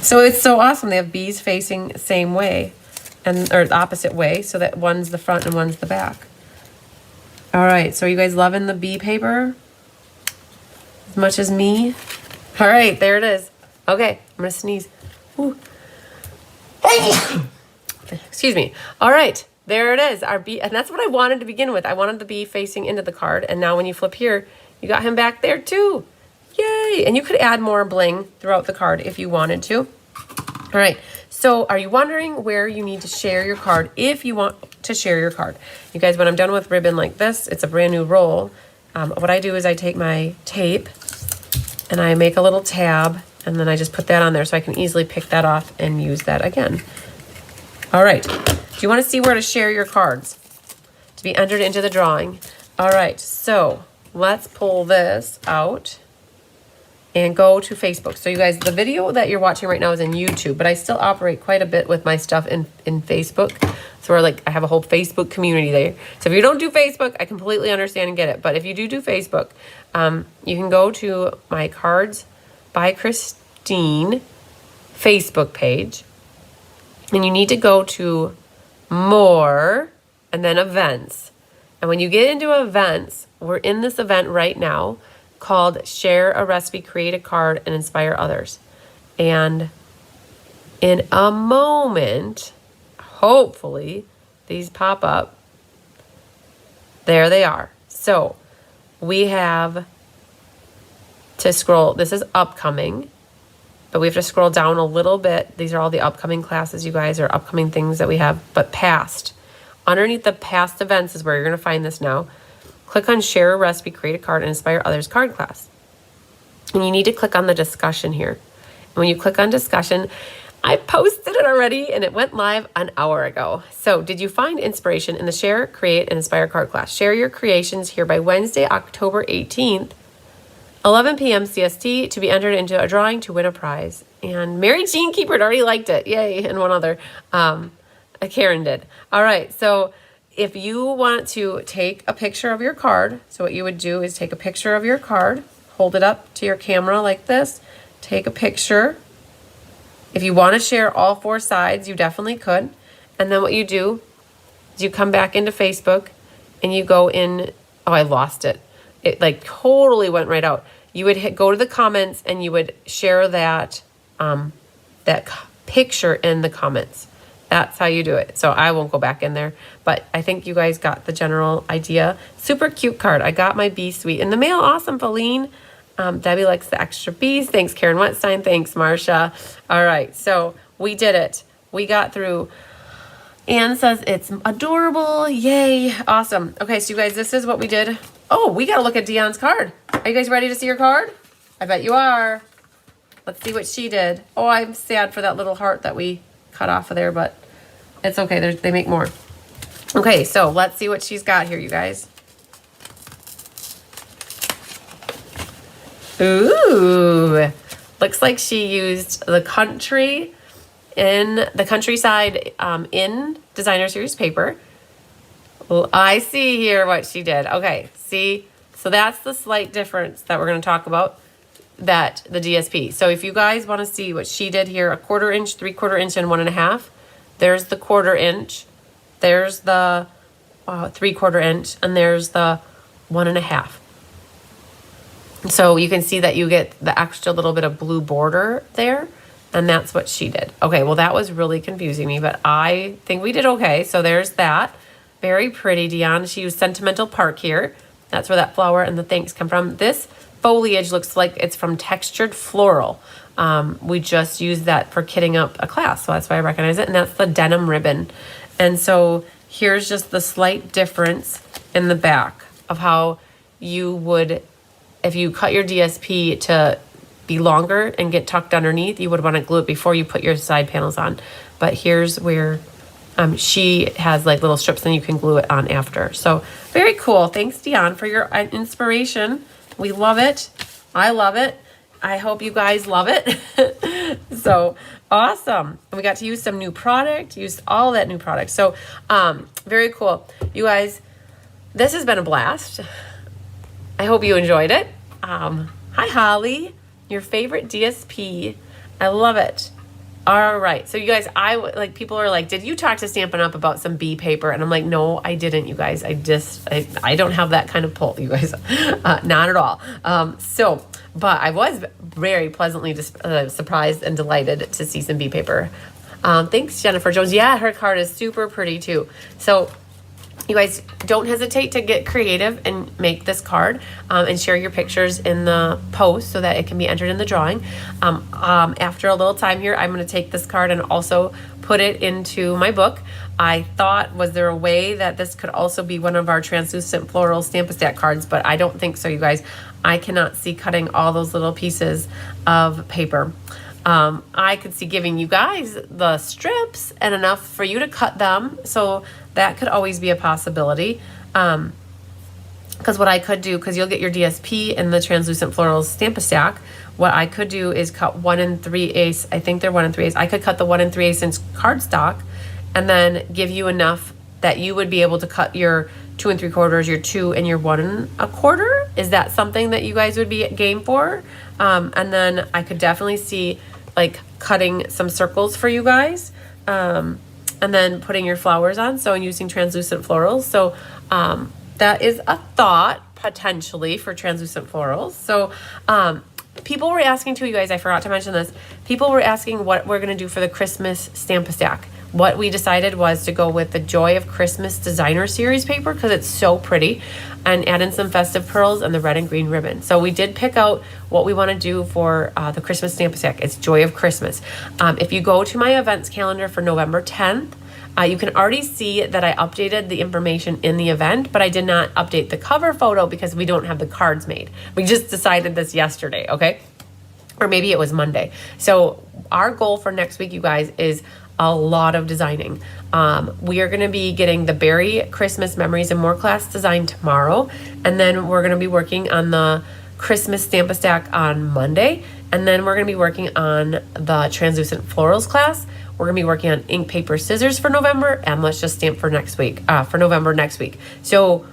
So it's so awesome. They have bees facing the same way, or the opposite way, so that one's the front and one's the back. All right, so are you guys loving the bee paper as much as me? All right, there it is. Okay, I'm gonna sneeze. Ooh. Excuse me. All right, there it is, our bee, and that's what I wanted to begin with. I wanted the bee facing into the card, and now when you flip here, you got him back there too. Yay! And you could add more bling throughout the card if you wanted to. All right, so are you wondering where you need to share your card if you want to share your card? You guys, when I'm done with ribbon like this, it's a brand new roll. What I do is I take my tape and I make a little tab, and then I just put that on there so I can easily pick that off and use that again. All right, do you want to see where to share your cards to be entered into the drawing? All right, so let's pull this out and go to Facebook. So you guys, the video that you're watching right now is in YouTube, but I still operate quite a bit with my stuff in Facebook. So I have a whole Facebook community there. So if you don't do Facebook, I completely understand and get it. But if you do Facebook, you can go to my Cards by Christine Facebook page, and you need to go to More and then Events. And when you get into Events, we're in this event right now called Share a Recipe, Create a Card, and Inspire Others. And in a moment, hopefully, these pop up. There they are. So we have to scroll. This is upcoming, but we have to scroll down a little bit. These are all the upcoming classes, you guys, or upcoming things that we have, but past. Underneath the past events is where you're going to find this now. Click on Share a Recipe, Create a Card, and Inspire Others card class. And you need to click on the discussion here. And when you click on discussion, I posted it already and it went live an hour ago. So did you find inspiration in the Share, Create, and Inspire card class? Share your creations here by Wednesday, October 18th, 11 p.m. CST to be entered into a drawing to win a prize. And Mary Jean Keeper already liked it. Yay. And one other. Karen did. All right. So if you want to take a picture of your card, so what you would do is take a picture of your card, hold it up to your camera like this, take a picture. If you want to share all four sides, you definitely could. And then what you do is you come back into Facebook and you go in, oh, I lost it. It like totally went right out. You would go to the comments and you would share that, picture in the comments. That's how you do it. So I won't go back in there, but I think you guys got the general idea. Super cute card. I got my bee suite in the mail. Awesome, Feline. Debbie likes the extra bees. Thanks, Karen Wetstein. Thanks, Marcia. All right, so we did it. We got through. Anne says it's adorable. Yay. Awesome. Okay, so you guys, this is what we did. Oh, we got to look at Dion's card. Are you guys ready to see your card? I bet you are. Let's see what she did. Oh, I'm sad for that little heart that we cut off of there, but it's okay. They make more. Okay, so let's see what she's got here, you guys. Ooh, looks like she used the countryside in designer series paper. Well, I see here what she did. Okay, see, so that's the slight difference that we're going to talk about. That the DSP. So if you guys want to see what she did here, a 1/4 inch, 3/4 inch, and 1.5. There's the 1/4 inch. There's the 3/4 inch, and there's the 1.5. So you can see that you get the extra little bit of blue border there, and that's what she did. Okay, well that was really confusing me, but I think we did okay. So there's that. Very pretty, Dion. She used Sentimental Park here. That's where that flower and the thanks come from. This foliage looks like it's from Textured Floral. We just used that for kitting up a class, so that's why I recognize it. And that's the denim ribbon. And so here's just the slight difference in the back of how you would, if you cut your DSP to be longer and get tucked underneath, you would want to glue it before you put your side panels on. But here's where she has like little strips and you can glue it on after. So very cool. Thanks, Dion, for your inspiration. We love it. I love it. I hope you guys love it. So awesome. And we got to use some new product, used all that new product. So very cool. You guys, this has been a blast. I hope you enjoyed it. Hi, Holly, your favorite DSP. I love it. All right. So you guys, people are like, did you talk to Stampin' Up about some bee paper? And I'm like, no, I didn't, you guys. I don't have that kind of pull, you guys. Not at all. But I was very pleasantly surprised and delighted to see some bee paper. Thanks, Jennifer Jones. Yeah, her card is super pretty too. So you guys, don't hesitate to get creative and make this card and share your pictures in the post so that it can be entered in the drawing. After a little time here, I'm going to take this card and also put it into my book. I thought, was there a way that this could also be one of our translucent floral Stamp-A-Stack cards? But I don't think so, you guys. I cannot see cutting all those little pieces of paper. I could see giving you guys the strips and enough for you to cut them. So that could always be a possibility. Because what I could do, because you'll get your DSP and the translucent florals Stamp-A-Stack, what I could do is cut 1 3/8. I think they're 1 3/8. I could cut the 1 3/8 inch cardstock and then give you enough that you would be able to cut your 2 3/4, your 2 and your 1 1/4. Is that something that you guys would be game for? And then I could definitely see like cutting some circles for you guys. And then putting your flowers on, so and using translucent florals. So that is a thought potentially for translucent florals. So people were asking too, you guys, I forgot to mention this. People were asking what we're gonna do for the Christmas Stamp-A-Stack. What we decided was to go with the Joy of Christmas Designer Series paper because it's so pretty, and add in some festive pearls and the red and green ribbon. So we did pick out what we want to do for the Christmas Stamp-A-Stack. It's Joy of Christmas. If you go to my events calendar for November 10th, you can already see that I updated the information in the event, but I did not update the cover photo because we don't have the cards made. We just decided this yesterday, okay? Or maybe it was Monday. So our goal for next week, you guys, is a lot of designing. We are going to be getting the Berry Christmas Memories and More class design tomorrow, and then we're going to be working on the Christmas Stamp-A-Stack on Monday, and then we're going to be working on the translucent florals class. We're going to be working on ink, paper, scissors for November, and let's just stamp for next week, for November next week. So,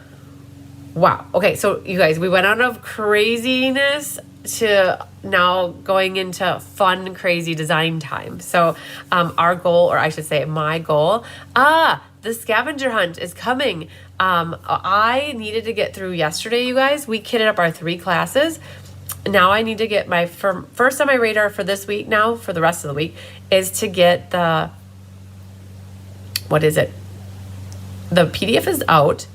wow. Okay, so you guys, we went out of craziness to now going into fun, crazy design time. So our goal, or I should say my goal, the scavenger hunt is coming. I needed to get through yesterday, you guys. We kitted up our 3 classes. Now I need to get my first on my radar for this week now, for the rest of the week, is to get the, what is it? The PDF is out.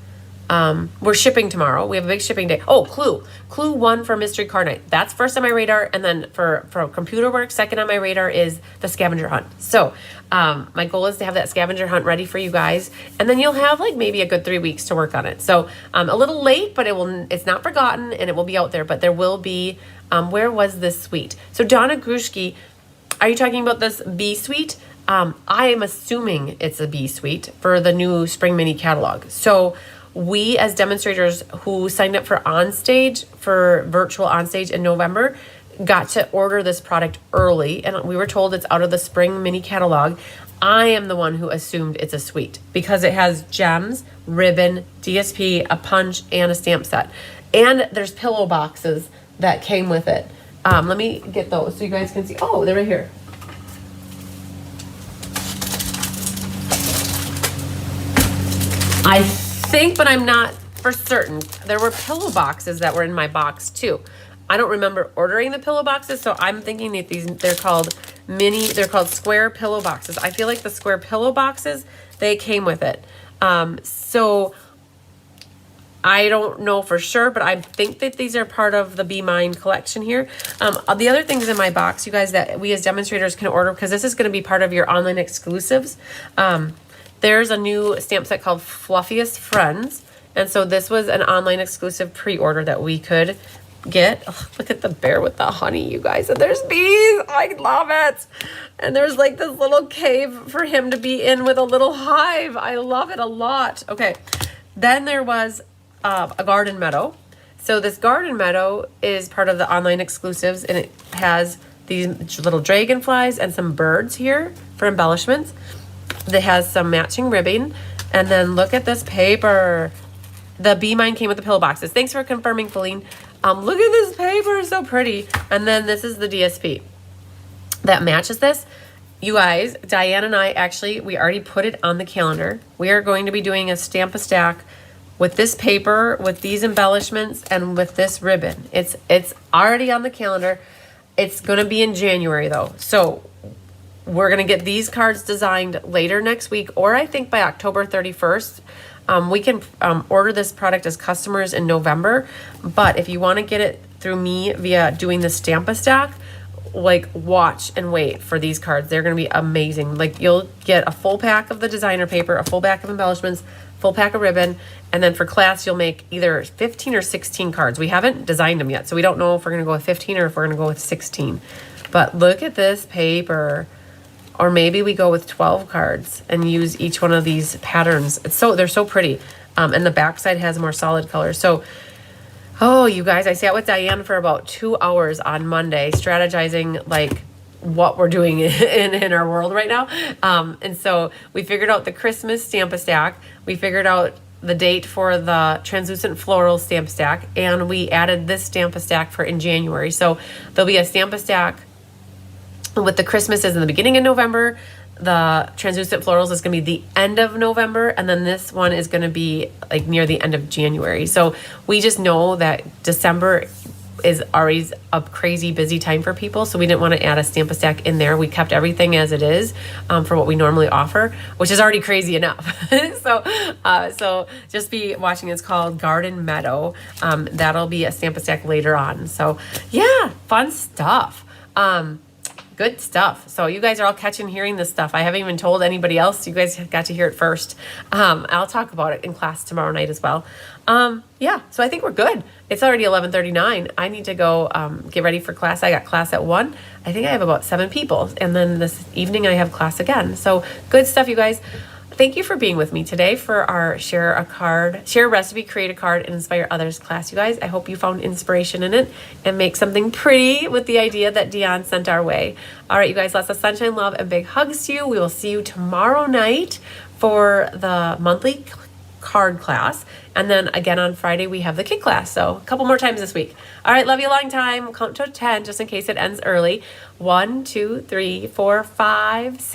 We're shipping tomorrow. We have a big shipping day. Oh, Clue 1 for Mystery Card Night. That's first on my radar. And then for computer work, second on my radar is the scavenger hunt. So my goal is to have that scavenger hunt ready for you guys. And then you'll have like maybe a good 3 weeks to work on it. So a little late, but it's not forgotten and it will be out there. But there will be, where was this suite? So Donna Grushke, are you talking about this B suite? I am assuming it's a B suite for the new Spring Mini catalog. So we as demonstrators who signed up for Onstage, for virtual Onstage in November, got to order this product early, and we were told it's out of the Spring Mini catalog. I am the one who assumed it's a suite because it has gems, ribbon, DSP, a punch, and a stamp set. And there's pillow boxes that came with it. Let me get those so you guys can see. Oh, they're right here. I think, but I'm not for certain. There were pillow boxes that were in my box too. I don't remember ordering the pillow boxes, so I'm thinking that they're called square pillow boxes. I feel like the square pillow boxes, they came with it. So I don't know for sure, but I think that these are part of the Be Mine collection here. The other things in my box, you guys, that we as demonstrators can order, because this is going to be part of your online exclusives. There's a new stamp set called Fluffiest Friends. And so this was an online exclusive pre-order that we could get. Oh, look at the bear with the honey, you guys. And there's bees. I love it. And there's like this little cave for him to be in with a little hive. I love it a lot. Okay. Then there was a garden meadow. So this garden meadow is part of the online exclusives, and it has these little dragonflies and some birds here for embellishments. That has some matching ribbon. And then look at this paper. The Be Mine came with the pillow boxes. Thanks for confirming, Feline. Look at this paper, so pretty. And then this is the DSP that matches this. You guys, Diane and I actually, we already put it on the calendar. We are going to be doing a Stamp-a-Stack with this paper, with these embellishments, and with this ribbon. It's already on the calendar. It's going to be in January though. So we're going to get these cards designed later next week, or I think by October 31st. We can order this product as customers in November, but if you want to get it through me via doing the Stamp-a-Stack, like watch and wait for these cards. They're going to be amazing. Like you'll get a full pack of the designer paper, a full pack of embellishments, full pack of ribbon, and then for class you'll make either 15 or 16 cards. We haven't designed them yet, so we don't know if we're going to go with 15 or if we're going to go with 16. But look at this paper. Or maybe we go with 12 cards and use each one of these patterns. They're so pretty. And the backside has more solid colors. So, oh, you guys, I sat with Diane for about 2 hours on Monday strategizing like what we're doing in our world right now. And so we figured out the Christmas Stamp-a-Stack. We figured out the date for the translucent floral Stamp-a-Stack. And we added this Stamp-a-Stack for in January. So there'll be a Stamp-a-Stack with the Christmas is in the beginning of November. The translucent florals is going to be the end of November, and then this one is going to be like near the end of January. So we just know that December is always a crazy busy time for people, so we didn't want to add a Stamp-a-Stack in there. We kept everything as it is for what we normally offer, which is already crazy enough. So just be watching. It's called Garden Meadow. That'll be a Stamp-a-Stack later on. So yeah, fun stuff. Good stuff. So you guys are all catching hearing this stuff. I haven't even told anybody else. You guys got to hear it first. I'll talk about it in class tomorrow night as well. Yeah, so I think we're good. It's already 11:39. I need to go get ready for class. I got class at 1. I think I have about 7 people. And then this evening I have class again. So good stuff, you guys. Thank you for being with me today for our share a recipe, create a card, and inspire others class, you guys. I hope you found inspiration in it and make something pretty with the idea that Dion sent our way. All right, you guys, lots of sunshine, love, and big hugs to you. We will see you tomorrow night for the monthly card class. And then again on Friday, we have the kid class. So a couple more times this week. All right, love you a long time. Count to 10 just in case it ends early. 1, 2, 3, 4, 5, 6,